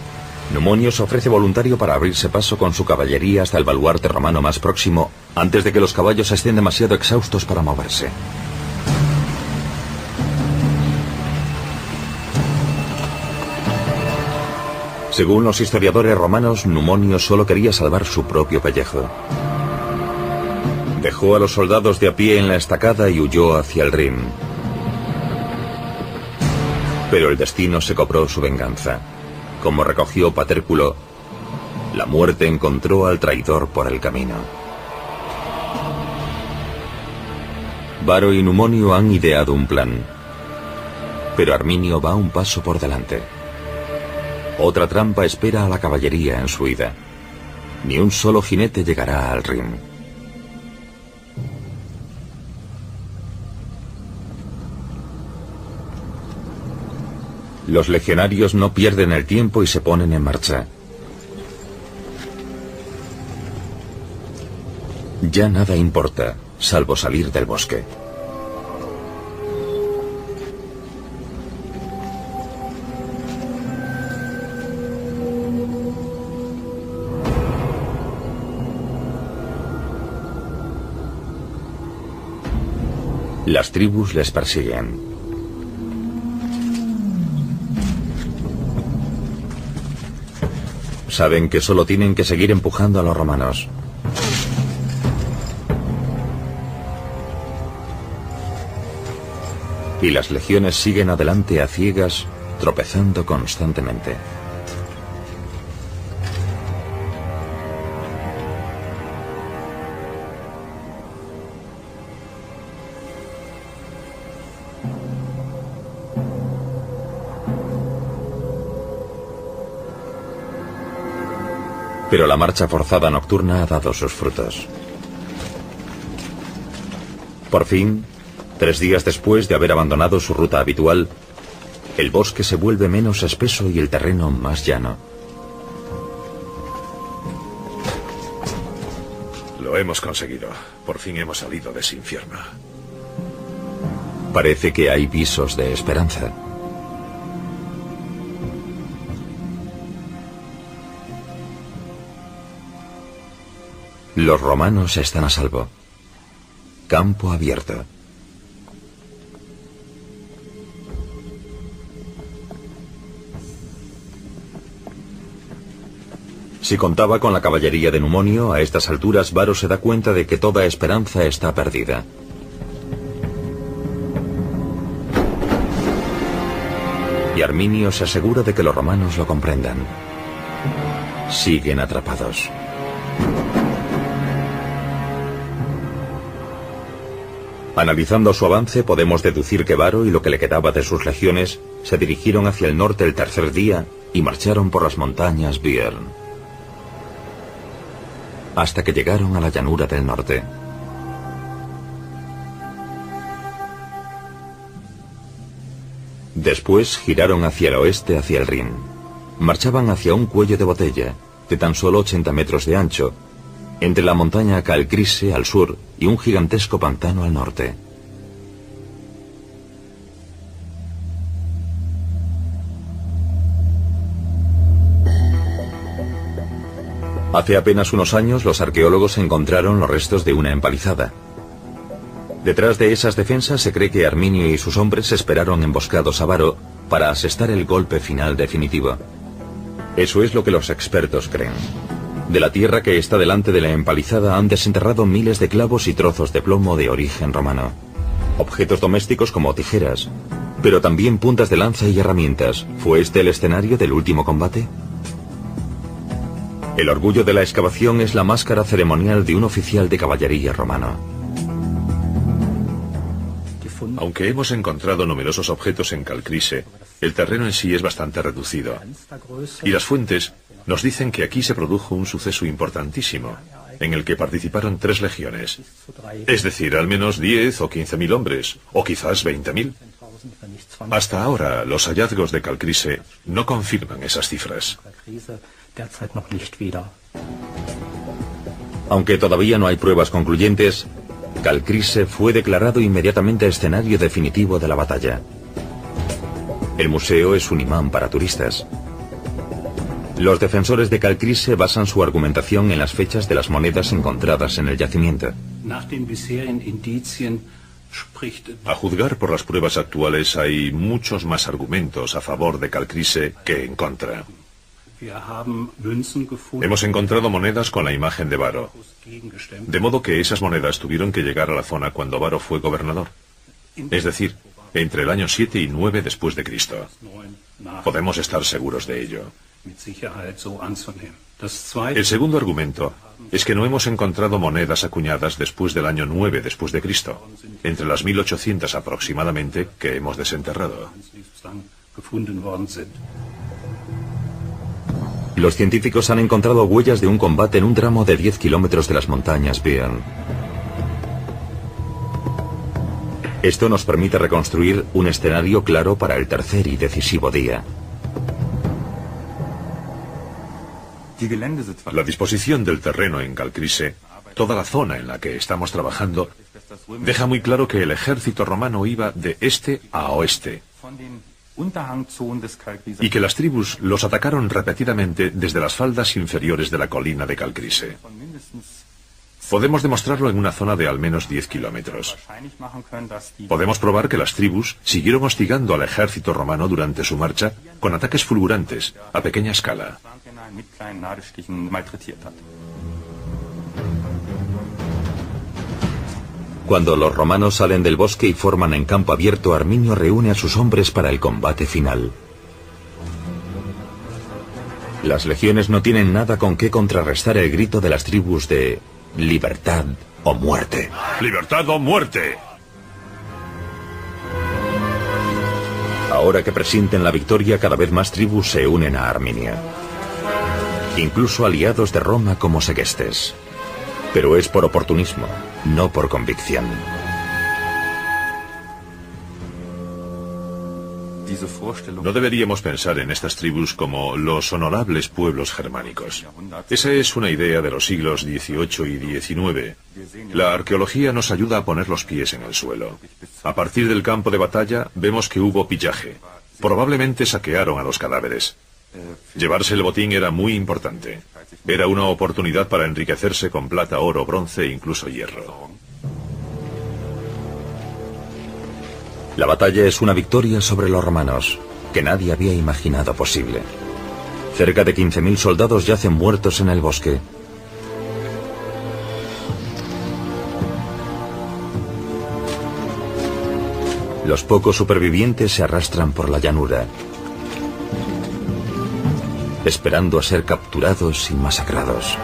Numonio se ofrece voluntario para abrirse paso con su caballería hasta el baluarte romano más próximo, antes de que los caballos estén demasiado exhaustos para moverse. Según los historiadores romanos, Numonio solo quería salvar su propio pellejo. Dejó a los soldados de a pie en la estacada y huyó hacia el Rin. Pero el destino se cobró su venganza. Como recogió Patérculo, la muerte encontró al traidor por el camino. Varo y Numonio han ideado un plan, pero Arminio va un paso por delante. Otra trampa espera a la caballería en su ida. Ni un solo jinete llegará al Rin. Los legionarios no pierden el tiempo y se ponen en marcha. Ya nada importa, salvo salir del bosque. Las tribus les persiguen. Saben que solo tienen que seguir empujando a los romanos. Y las legiones siguen adelante a ciegas, tropezando constantemente. Pero la marcha forzada nocturna ha dado sus frutos. Por fin, 3 días después de haber abandonado su ruta habitual, el bosque se vuelve menos espeso y el terreno más llano. Lo hemos conseguido. Por fin hemos salido de ese infierno. Parece que hay visos de esperanza. Los romanos están a salvo. Campo abierto. Si contaba con la caballería de Numonio, a estas alturas Varo se da cuenta de que toda esperanza está perdida. Y Arminio se asegura de que los romanos lo comprendan. Siguen atrapados. Analizando su avance, podemos deducir que Varo y lo que le quedaba de sus legiones se dirigieron hacia el norte el tercer día y marcharon por las montañas Biern, hasta que llegaron a la llanura del norte. Después giraron hacia el oeste, hacia el Rin. Marchaban hacia un cuello de botella, de tan solo 80 metros de ancho, entre la montaña Kalkrise al sur y un gigantesco pantano al norte. Hace apenas unos años los arqueólogos encontraron los restos de una empalizada. Detrás de esas defensas se cree que Arminio y sus hombres esperaron emboscados a Varo para asestar el golpe final definitivo. Eso es lo que los expertos creen. De la tierra que está delante de la empalizada han desenterrado miles de clavos y trozos de plomo de origen romano. Objetos domésticos como tijeras, pero también puntas de lanza y herramientas. ¿Fue este el escenario del último combate? El orgullo de la excavación es la máscara ceremonial de un oficial de caballería romano. Aunque hemos encontrado numerosos objetos en Calcrise, el terreno en sí es bastante reducido. Y las fuentes nos dicen que aquí se produjo un suceso importantísimo, en el que participaron 3 legiones. Es decir, al menos 10 o 15.000 hombres, o quizás 20.000. Hasta ahora, los hallazgos de Calcrise no confirman esas cifras. Aunque todavía no hay pruebas concluyentes, Calcrise fue declarado inmediatamente escenario definitivo de la batalla. El museo es un imán para turistas. Los defensores de Calcrise basan su argumentación en las fechas de las monedas encontradas en el yacimiento. A juzgar por las pruebas actuales, hay muchos más argumentos a favor de Calcrise que en contra. Hemos encontrado monedas con la imagen de Varo, de modo que esas monedas tuvieron que llegar a la zona cuando Varo fue gobernador, es decir, entre el año 7 y 9 después de Cristo. Podemos estar seguros de ello. El segundo argumento es que no hemos encontrado monedas acuñadas después del año 9 después de Cristo, entre las 1800 aproximadamente que hemos desenterrado. Los científicos han encontrado huellas de un combate en un tramo de 10 kilómetros de las montañas Bearn. Esto nos permite reconstruir un escenario claro para el tercer y decisivo día. La disposición del terreno en Calcrise, toda la zona en la que estamos trabajando, deja muy claro que el ejército romano iba de este a oeste y que las tribus los atacaron repetidamente desde las faldas inferiores de la colina de Calcrise. Podemos demostrarlo en una zona de al menos 10 kilómetros. Podemos probar que las tribus siguieron hostigando al ejército romano durante su marcha con ataques fulgurantes, a pequeña escala. Cuando los romanos salen del bosque y forman en campo abierto, Arminio reúne a sus hombres para el combate final. Las legiones no tienen nada con qué contrarrestar el grito de las tribus de libertad o muerte. ¡Libertad o muerte! Ahora que presienten la victoria, cada vez más tribus se unen a Arminia. Incluso aliados de Roma como Segestes. Pero es por oportunismo, no por convicción. No deberíamos pensar en estas tribus como los honorables pueblos germánicos. Esa es una idea de los siglos XVIII y XIX. La arqueología nos ayuda a poner los pies en el suelo. A partir del campo de batalla vemos que hubo pillaje. Probablemente saquearon a los cadáveres. Llevarse el botín era muy importante. Era una oportunidad para enriquecerse con plata, oro, bronce e incluso hierro. La batalla es una victoria sobre los romanos, que nadie había imaginado posible. Cerca de 15.000 soldados yacen muertos en el bosque. Los pocos supervivientes se arrastran por la llanura, esperando a ser capturados y masacrados.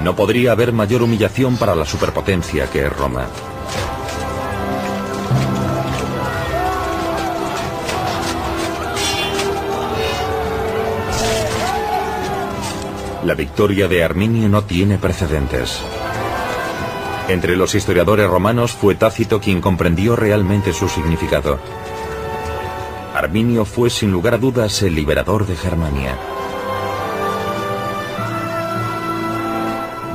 No podría haber mayor humillación para la superpotencia que es Roma. La victoria de Arminio no tiene precedentes. Entre los historiadores romanos fue Tácito quien comprendió realmente su significado. Arminio fue sin lugar a dudas el liberador de Germania.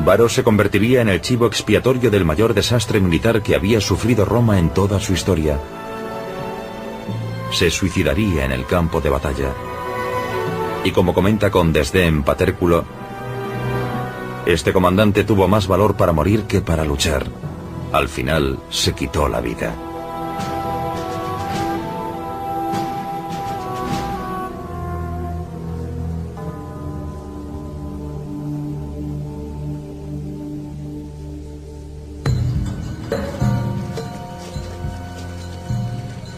Varo se convertiría en el chivo expiatorio del mayor desastre militar que había sufrido Roma en toda su historia. Se suicidaría en el campo de batalla. Y como comenta con desdén Patérculo, este comandante tuvo más valor para morir que para luchar. Al final se quitó la vida.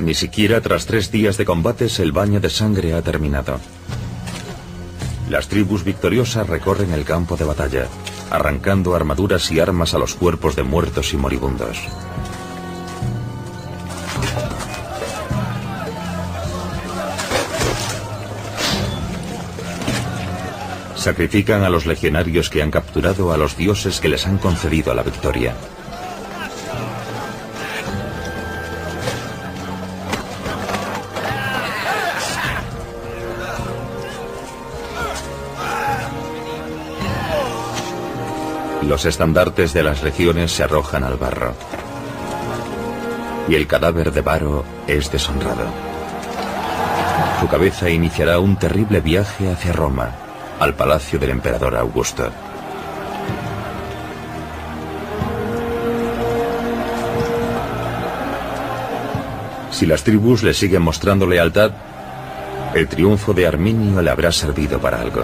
Ni siquiera tras 3 días de combates el baño de sangre ha terminado. Las tribus victoriosas recorren el campo de batalla, arrancando armaduras y armas a los cuerpos de muertos y moribundos. Sacrifican a los legionarios que han capturado a los dioses que les han concedido la victoria. Los estandartes de las legiones se arrojan al barro. Y el cadáver de Varo es deshonrado. Su cabeza iniciará un terrible viaje hacia Roma, al palacio del emperador Augusto. Si las tribus le siguen mostrando lealtad, el triunfo de Arminio le habrá servido para algo.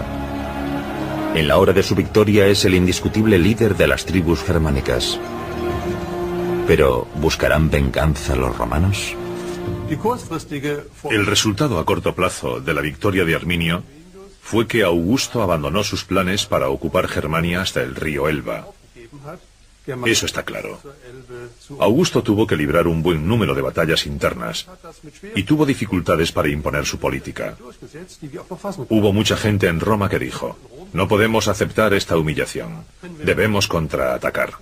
En la hora de su victoria es el indiscutible líder de las tribus germánicas. Pero, ¿buscarán venganza los romanos? El resultado a corto plazo de la victoria de Arminio fue que Augusto abandonó sus planes para ocupar Germania hasta el río Elba. Eso está claro. Augusto tuvo que librar un buen número de batallas internas y tuvo dificultades para imponer su política. Hubo mucha gente en Roma que dijo: no podemos aceptar esta humillación, debemos contraatacar.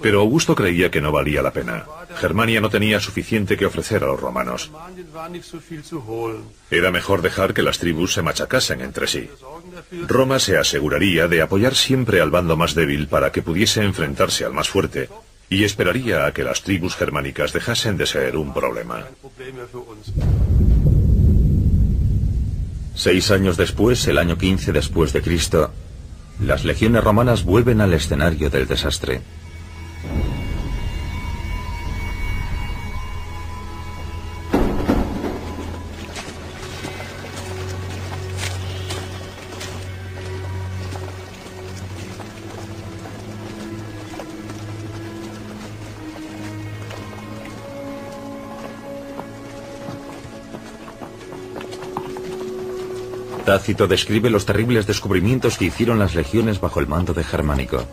Pero Augusto creía que no valía la pena. Germania no tenía suficiente que ofrecer a los romanos. Era mejor dejar que las tribus se machacasen entre sí. Roma se aseguraría de apoyar siempre al bando más débil para que pudiese enfrentarse al más fuerte, y esperaría a que las tribus germánicas dejasen de ser un problema. 6 años después, el año 15 después de Cristo, las legiones romanas vuelven al escenario del desastre. Tácito describe los terribles descubrimientos que hicieron las legiones bajo el mando de Germánico.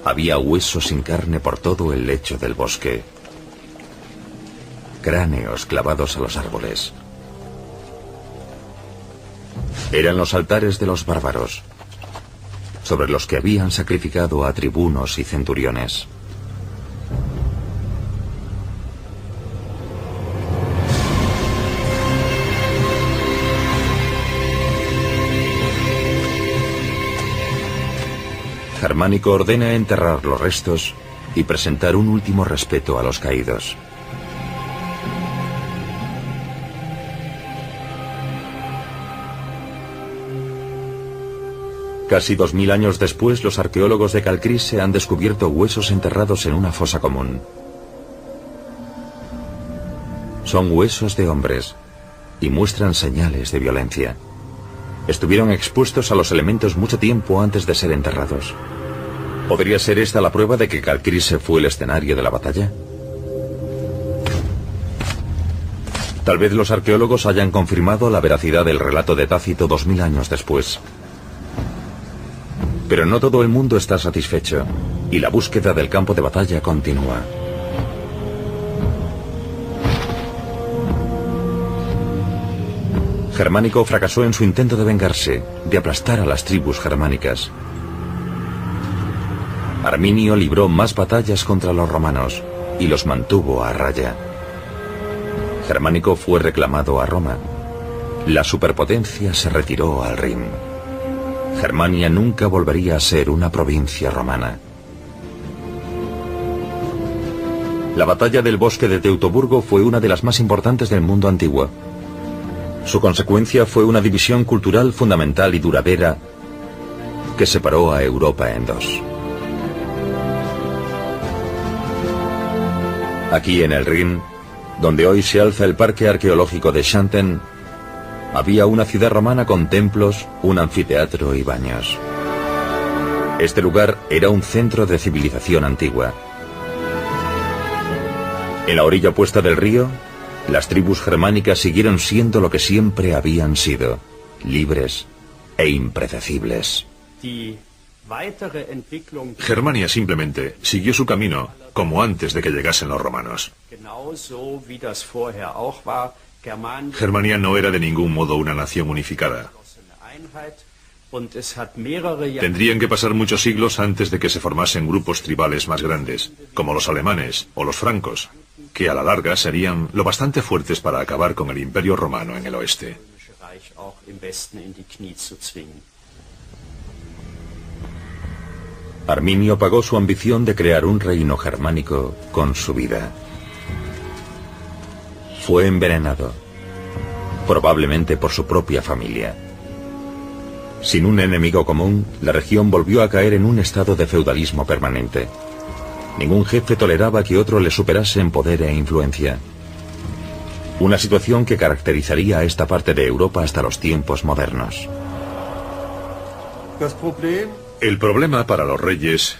Había huesos sin carne por todo el lecho del bosque. Cráneos clavados a los árboles. Eran los altares de los bárbaros, sobre los que habían sacrificado a tribunos y centuriones. Germánico ordena enterrar los restos y presentar un último respeto a los caídos. Casi 2000 años después, los arqueólogos de Calcrise han descubierto huesos enterrados en una fosa común. Son huesos de hombres y muestran señales de violencia. Estuvieron expuestos a los elementos mucho tiempo antes de ser enterrados. ¿Podría ser esta la prueba de que Calcrise fue el escenario de la batalla? Tal vez los arqueólogos hayan confirmado la veracidad del relato de Tácito 2000 años después. Pero no todo el mundo está satisfecho, y la búsqueda del campo de batalla continúa. Germánico fracasó en su intento de vengarse, de aplastar a las tribus germánicas. Arminio libró más batallas contra los romanos y los mantuvo a raya. Germánico fue reclamado a Roma. La superpotencia se retiró al Rin. Germania nunca volvería a ser una provincia romana. La batalla del bosque de Teutoburgo fue una de las más importantes del mundo antiguo. Su consecuencia fue una división cultural fundamental y duradera que separó a Europa en dos. Aquí en el Rin, donde hoy se alza el parque arqueológico de Xanten, había una ciudad romana con templos, un anfiteatro y baños. Este lugar era un centro de civilización antigua. En la orilla opuesta del río, las tribus germánicas siguieron siendo lo que siempre habían sido, libres e impredecibles. Germania simplemente siguió su camino, como antes de que llegasen los romanos. Germania no era de ningún modo una nación unificada. Tendrían que pasar muchos siglos antes de que se formasen grupos tribales más grandes, como los alemanes o los francos, que a la larga serían lo bastante fuertes para acabar con el Imperio Romano en el oeste. Arminio pagó su ambición de crear un reino germánico con su vida. Fue envenenado, probablemente por su propia familia. Sin un enemigo común, la región volvió a caer en un estado de feudalismo permanente. Ningún jefe toleraba que otro le superase en poder e influencia. Una situación que caracterizaría a esta parte de Europa hasta los tiempos modernos. El problema para los reyes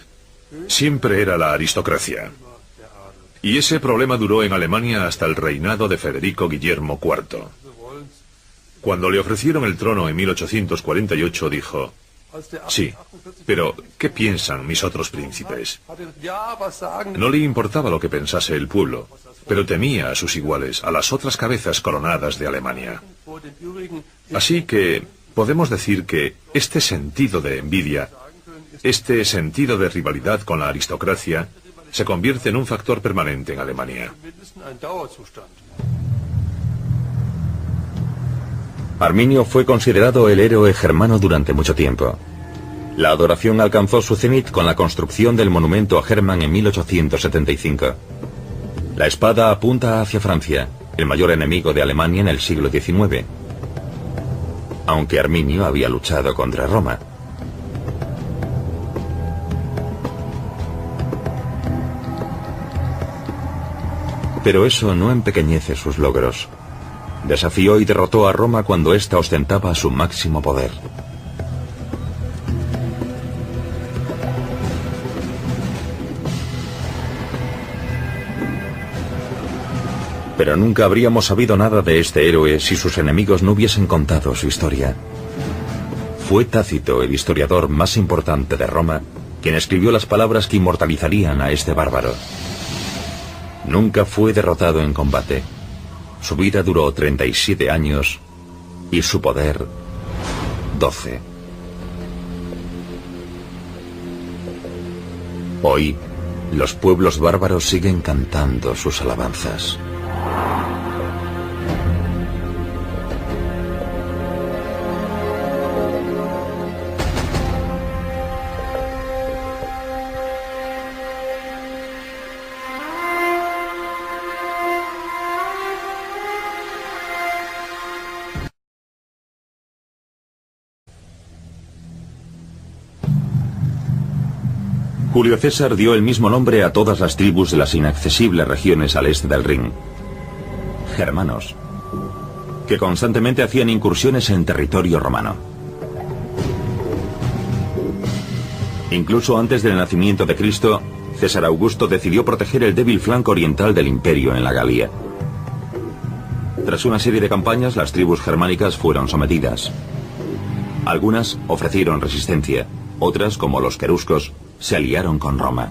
siempre era la aristocracia. Y ese problema duró en Alemania hasta el reinado de Federico Guillermo IV. Cuando le ofrecieron el trono en 1848 dijo: sí, pero ¿qué piensan mis otros príncipes? No le importaba lo que pensase el pueblo, pero temía a sus iguales, a las otras cabezas coronadas de Alemania. Así que podemos decir que este sentido de envidia, este sentido de rivalidad con la aristocracia, se convierte en un factor permanente en Alemania. Arminio fue considerado el héroe germano durante mucho tiempo. La adoración alcanzó su cenit con la construcción del monumento a Hermann en 1875. La espada apunta hacia Francia, el mayor enemigo de Alemania en el siglo XIX, aunque Arminio había luchado contra Roma. Pero eso no empequeñece sus logros. Desafió y derrotó a Roma cuando ésta ostentaba su máximo poder. Pero nunca habríamos sabido nada de este héroe si sus enemigos no hubiesen contado su historia. Fue Tácito, el historiador más importante de Roma, quien escribió las palabras que inmortalizarían a este bárbaro. Nunca fue derrotado en combate. Su vida duró 37 años y su poder 12. Hoy, los pueblos bárbaros siguen cantando sus alabanzas. Julio César dio el mismo nombre a todas las tribus de las inaccesibles regiones al este del Rin. Germanos, que constantemente hacían incursiones en territorio romano. Incluso antes del nacimiento de Cristo, César Augusto decidió proteger el débil flanco oriental del imperio en la Galia. Tras una serie de campañas, las tribus germánicas fueron sometidas. Algunas ofrecieron resistencia, otras, como los queruscos, se aliaron con Roma.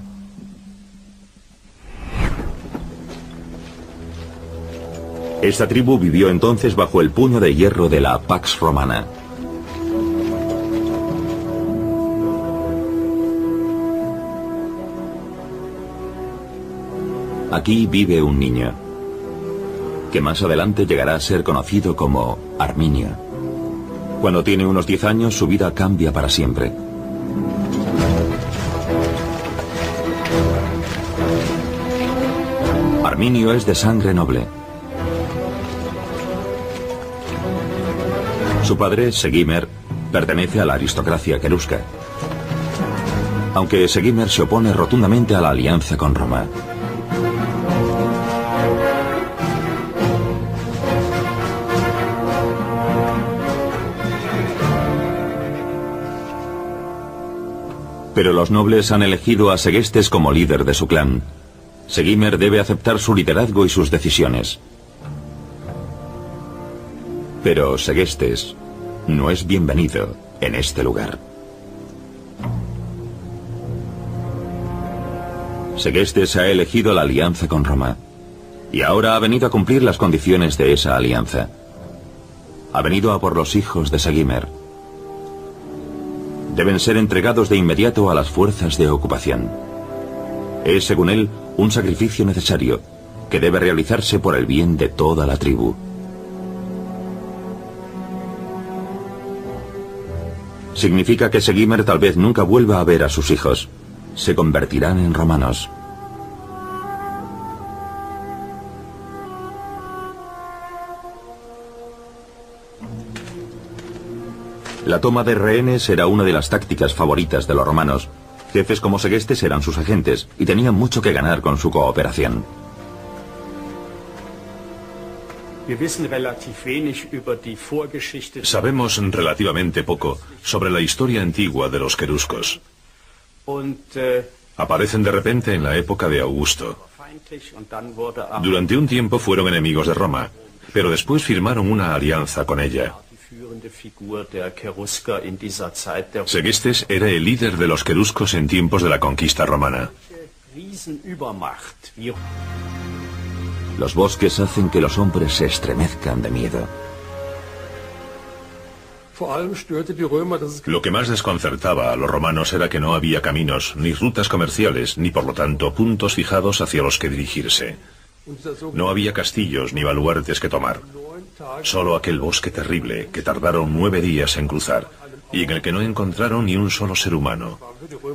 Esta tribu vivió entonces bajo el puño de hierro de la Pax Romana. Aquí vive un niño, que más adelante llegará a ser conocido como Arminio. Cuando tiene unos 10 años, su vida cambia para siempre. Arminio es de sangre noble. Su padre, Segimer, pertenece a la aristocracia querusca, aunque Segimer se opone rotundamente a la alianza con Roma. Pero los nobles han elegido a Segestes como líder de su clan. Segimer debe aceptar su liderazgo y sus decisiones. Pero Segestes no es bienvenido en este lugar. Segestes ha elegido la alianza con Roma y ahora ha venido a cumplir las condiciones de esa alianza. Ha venido a por los hijos de Segimer. Deben ser entregados de inmediato a las fuerzas de ocupación. Es, según él, un sacrificio necesario que debe realizarse por el bien de toda la tribu. Significa que Segimer tal vez nunca vuelva a ver a sus hijos. Se convertirán en romanos. La toma de rehenes era una de las tácticas favoritas de los romanos. Jefes como Segestes eran sus agentes y tenían mucho que ganar con su cooperación. Sabemos relativamente poco sobre la historia antigua de los queruscos. Aparecen de repente en la época de Augusto. Durante un tiempo fueron enemigos de Roma, pero después firmaron una alianza con ella. Segestes era el líder de los queruscos en tiempos de la conquista romana. Los bosques hacen que los hombres se estremezcan de miedo. Lo que más desconcertaba a los romanos era que no había caminos, ni rutas comerciales, ni por lo tanto puntos fijados hacia los que dirigirse. No había castillos ni baluartes que tomar. Solo aquel bosque terrible que tardaron 9 días en cruzar y en el que no encontraron ni un solo ser humano.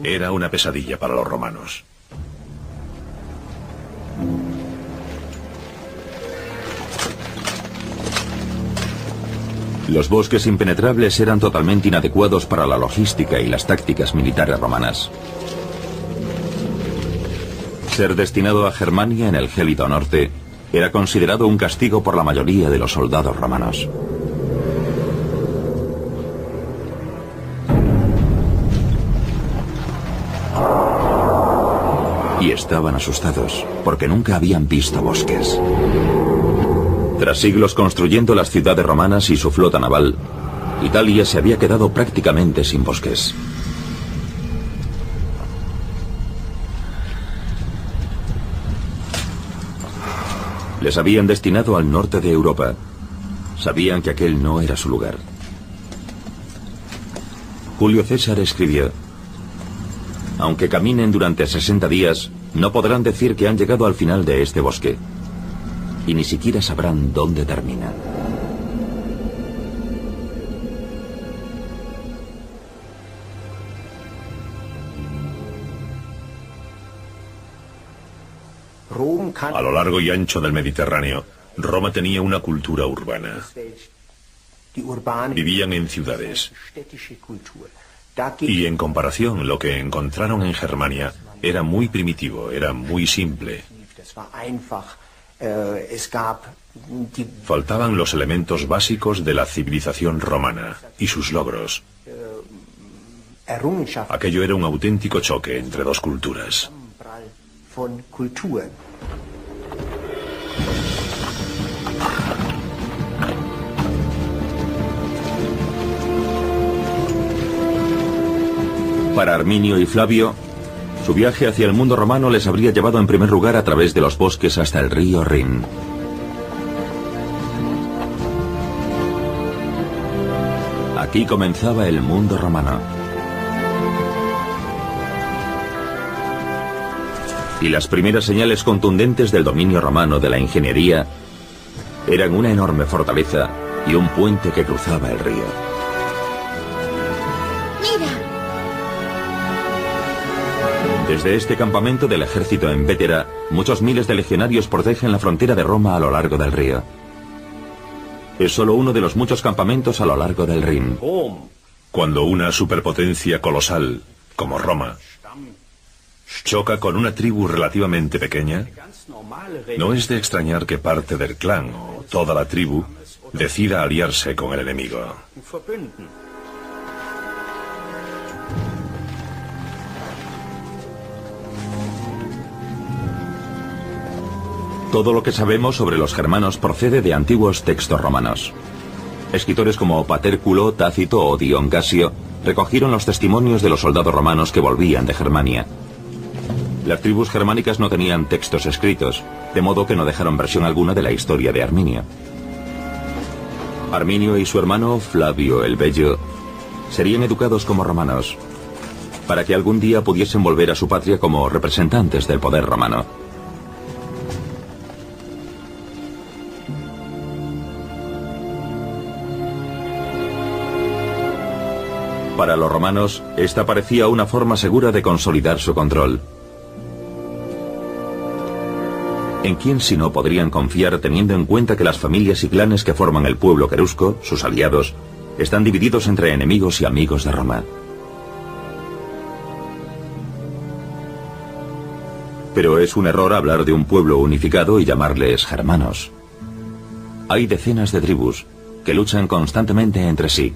Era una pesadilla para los romanos. Los bosques impenetrables eran totalmente inadecuados para la logística y las tácticas militares romanas. Ser destinado a Germania en el gélido norte era considerado un castigo por la mayoría de los soldados romanos. Y estaban asustados, porque nunca habían visto bosques. Tras siglos construyendo las ciudades romanas y su flota naval, Italia se había quedado prácticamente sin bosques. Les habían destinado al norte de Europa. Sabían que aquel no era su lugar. Julio César escribió: aunque caminen durante 60 días, no podrán decir que han llegado al final de este bosque. Y ni siquiera sabrán dónde termina. A lo largo y ancho del Mediterráneo, Roma tenía una cultura urbana. Vivían en ciudades. Y en comparación, lo que encontraron en Germania era muy primitivo, era muy simple. Faltaban los elementos básicos de la civilización romana y sus logros. Aquello era un auténtico choque entre dos culturas. Para Arminio y Flavio, su viaje hacia el mundo romano les habría llevado en primer lugar a través de los bosques hasta el río Rin. Aquí comenzaba el mundo romano. Y las primeras señales contundentes del dominio romano de la ingeniería eran una enorme fortaleza y un puente que cruzaba el río. Desde este campamento del ejército en Vétera, muchos miles de legionarios protegen la frontera de Roma a lo largo del río. Es solo uno de los muchos campamentos a lo largo del Rin. Cuando una superpotencia colosal, como Roma, choca con una tribu relativamente pequeña, no es de extrañar que parte del clan o toda la tribu decida aliarse con el enemigo. Todo lo que sabemos sobre los germanos procede de antiguos textos romanos. Escritores como Paterculo, Tácito o Dion Casio recogieron los testimonios de los soldados romanos que volvían de Germania. Las tribus germánicas no tenían textos escritos, de modo que no dejaron versión alguna de la historia de Arminio. Arminio y su hermano Flavio el Bello serían educados como romanos, para que algún día pudiesen volver a su patria como representantes del poder romano. Para los romanos, esta parecía una forma segura de consolidar su control. ¿En quién si no podrían confiar teniendo en cuenta que las familias y clanes que forman el pueblo querusco, sus aliados, están divididos entre enemigos y amigos de Roma? Pero es un error hablar de un pueblo unificado y llamarles germanos. Hay decenas de tribus que luchan constantemente entre sí.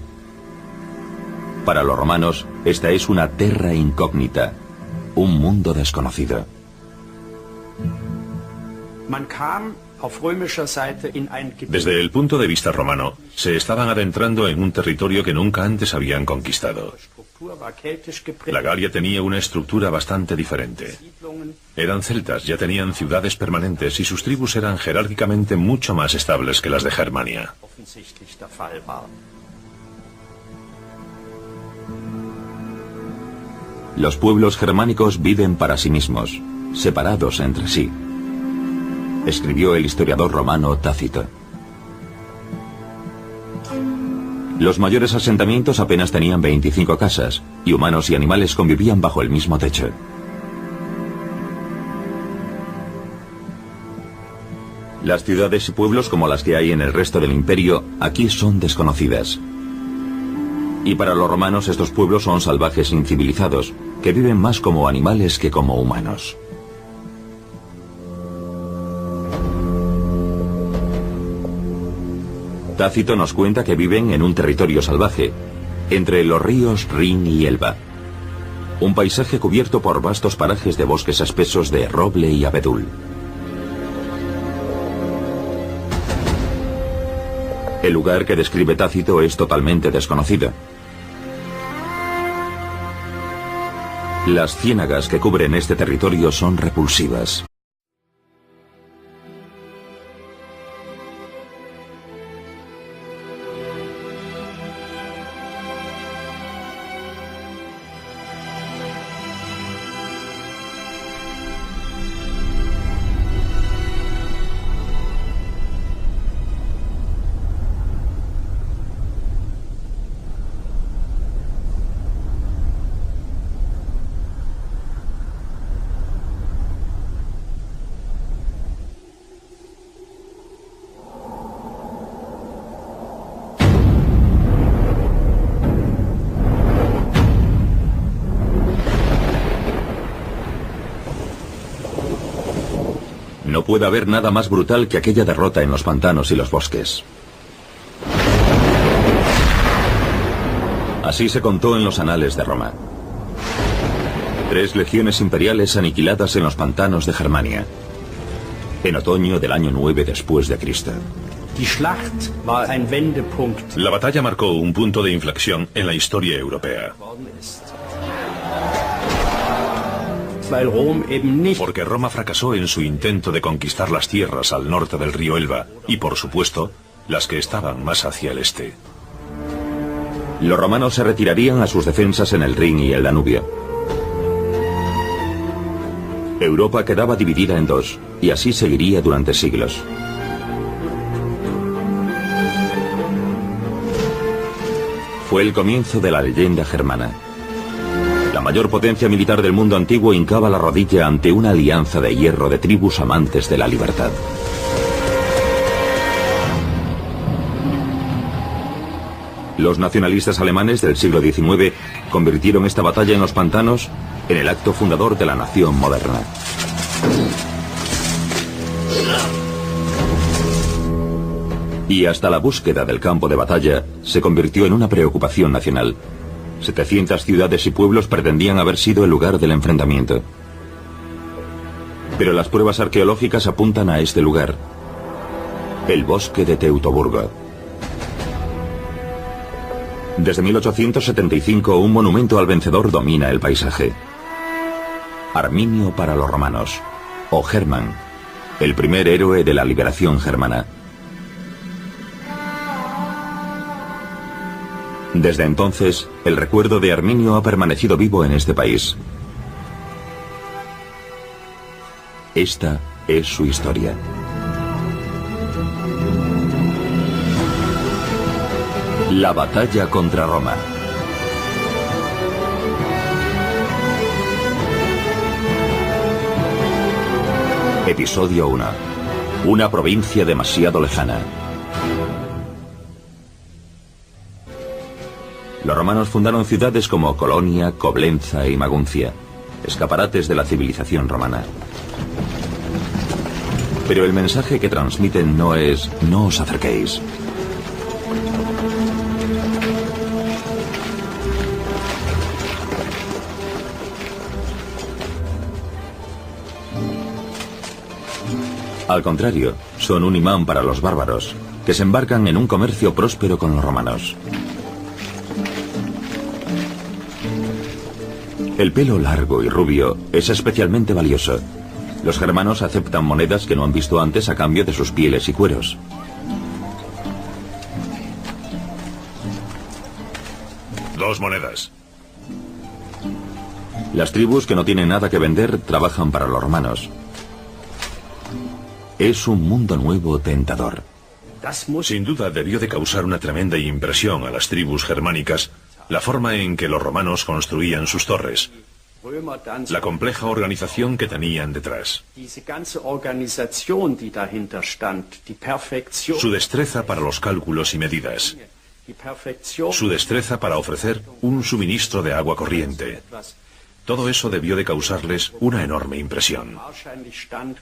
Para los romanos, esta es una terra incógnita, un mundo desconocido. Desde el punto de vista romano, se estaban adentrando en un territorio que nunca antes habían conquistado. La Galia tenía una estructura bastante diferente. Eran celtas, ya tenían ciudades permanentes y sus tribus eran jerárquicamente mucho más estables que las de Germania. Los pueblos germánicos viven para sí mismos, separados entre sí, escribió el historiador romano Tácito. Los mayores asentamientos apenas tenían 25 casas, y humanos y animales convivían bajo el mismo techo. Las ciudades y pueblos como las que hay en el resto del imperio, aquí son desconocidas. Y para los romanos estos pueblos son salvajes incivilizados, que viven más como animales que como humanos. Tácito nos cuenta que viven en un territorio salvaje, entre los ríos Rin y Elba. Un paisaje cubierto por vastos parajes de bosques espesos de roble y abedul. El lugar que describe Tácito es totalmente desconocido. Las ciénagas que cubren este territorio son repulsivas. No puede haber nada más brutal que aquella derrota en los pantanos y los bosques. Así se contó en los anales de Roma. 3 legiones imperiales aniquiladas en los pantanos de Germania, en otoño del año 9 después de Cristo. La batalla marcó un punto de inflexión en la historia europea. Porque Roma fracasó en su intento de conquistar las tierras al norte del río Elba y, por supuesto, las que estaban más hacia el este. Los romanos se retirarían a sus defensas en el Rin y el Danubio. Europa quedaba dividida en dos, y así seguiría durante siglos. Fue el comienzo de la leyenda germana. La mayor potencia militar del mundo antiguo hincaba la rodilla ante una alianza de hierro de tribus amantes de la libertad. Los nacionalistas alemanes del siglo XIX convirtieron esta batalla en los pantanos en el acto fundador de la nación moderna. Y hasta la búsqueda del campo de batalla se convirtió en una preocupación nacional. 700 ciudades y pueblos pretendían haber sido el lugar del enfrentamiento. Pero las pruebas arqueológicas apuntan a este lugar, el bosque de Teutoburgo. Desde 1875 un monumento al vencedor domina el paisaje. Arminio para los romanos, o Hermann, el primer héroe de la liberación germana. Desde entonces, el recuerdo de Arminio ha permanecido vivo en este país. Esta es su historia. La batalla contra Roma. Episodio 1. Una provincia demasiado lejana. Los romanos fundaron ciudades como Colonia, Coblenza y Maguncia, escaparates de la civilización romana. Pero el mensaje que transmiten no es "no os acerquéis". Al contrario, son un imán para los bárbaros, que se embarcan en un comercio próspero con los romanos. El pelo largo y rubio es especialmente valioso. Los germanos aceptan monedas que no han visto antes a cambio de sus pieles y cueros. Dos monedas. Las tribus que no tienen nada que vender trabajan para los romanos. Es un mundo nuevo tentador. Sin duda debió de causar una tremenda impresión a las tribus germánicas la forma en que los romanos construían sus torres, la compleja organización que tenían detrás, su destreza para los cálculos y medidas, su destreza para ofrecer un suministro de agua corriente. Todo eso debió de causarles una enorme impresión.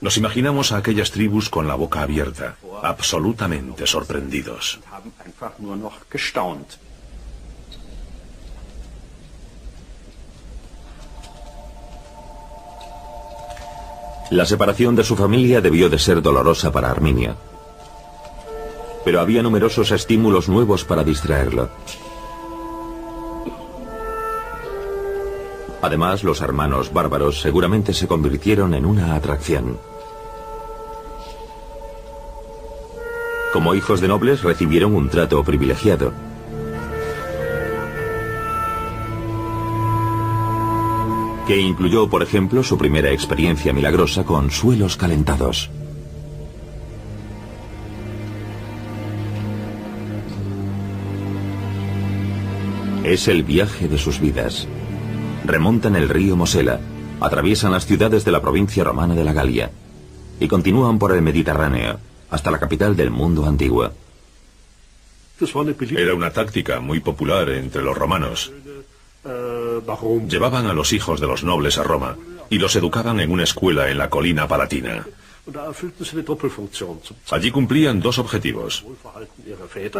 Nos imaginamos a aquellas tribus con la boca abierta, absolutamente sorprendidos. La separación de su familia debió de ser dolorosa para Arminio. Pero había numerosos estímulos nuevos para distraerlo. Además, los hermanos bárbaros seguramente se convirtieron en una atracción. Como hijos de nobles recibieron un trato privilegiado. Que incluyó, por ejemplo, su primera experiencia milagrosa con suelos calentados. Es el viaje de sus vidas. Remontan el río Mosela, atraviesan las ciudades de la provincia romana de la Galia y continúan por el Mediterráneo hasta la capital del mundo antiguo. Era una táctica muy popular entre los romanos. Llevaban a los hijos de los nobles a Roma y los educaban en una escuela en la colina palatina. Allí cumplían dos objetivos.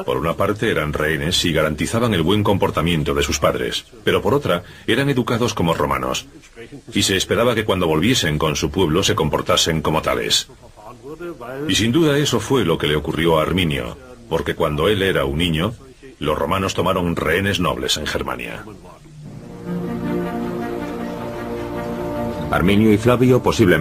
Por una parte eran rehenes y garantizaban el buen comportamiento de sus padres, pero por otra eran educados como romanos, y se esperaba que cuando volviesen con su pueblo se comportasen como tales. Y sin duda eso fue lo que le ocurrió a Arminio, porque cuando él era un niño, los romanos tomaron rehenes nobles en Germania. Arminio y Flavio posiblemente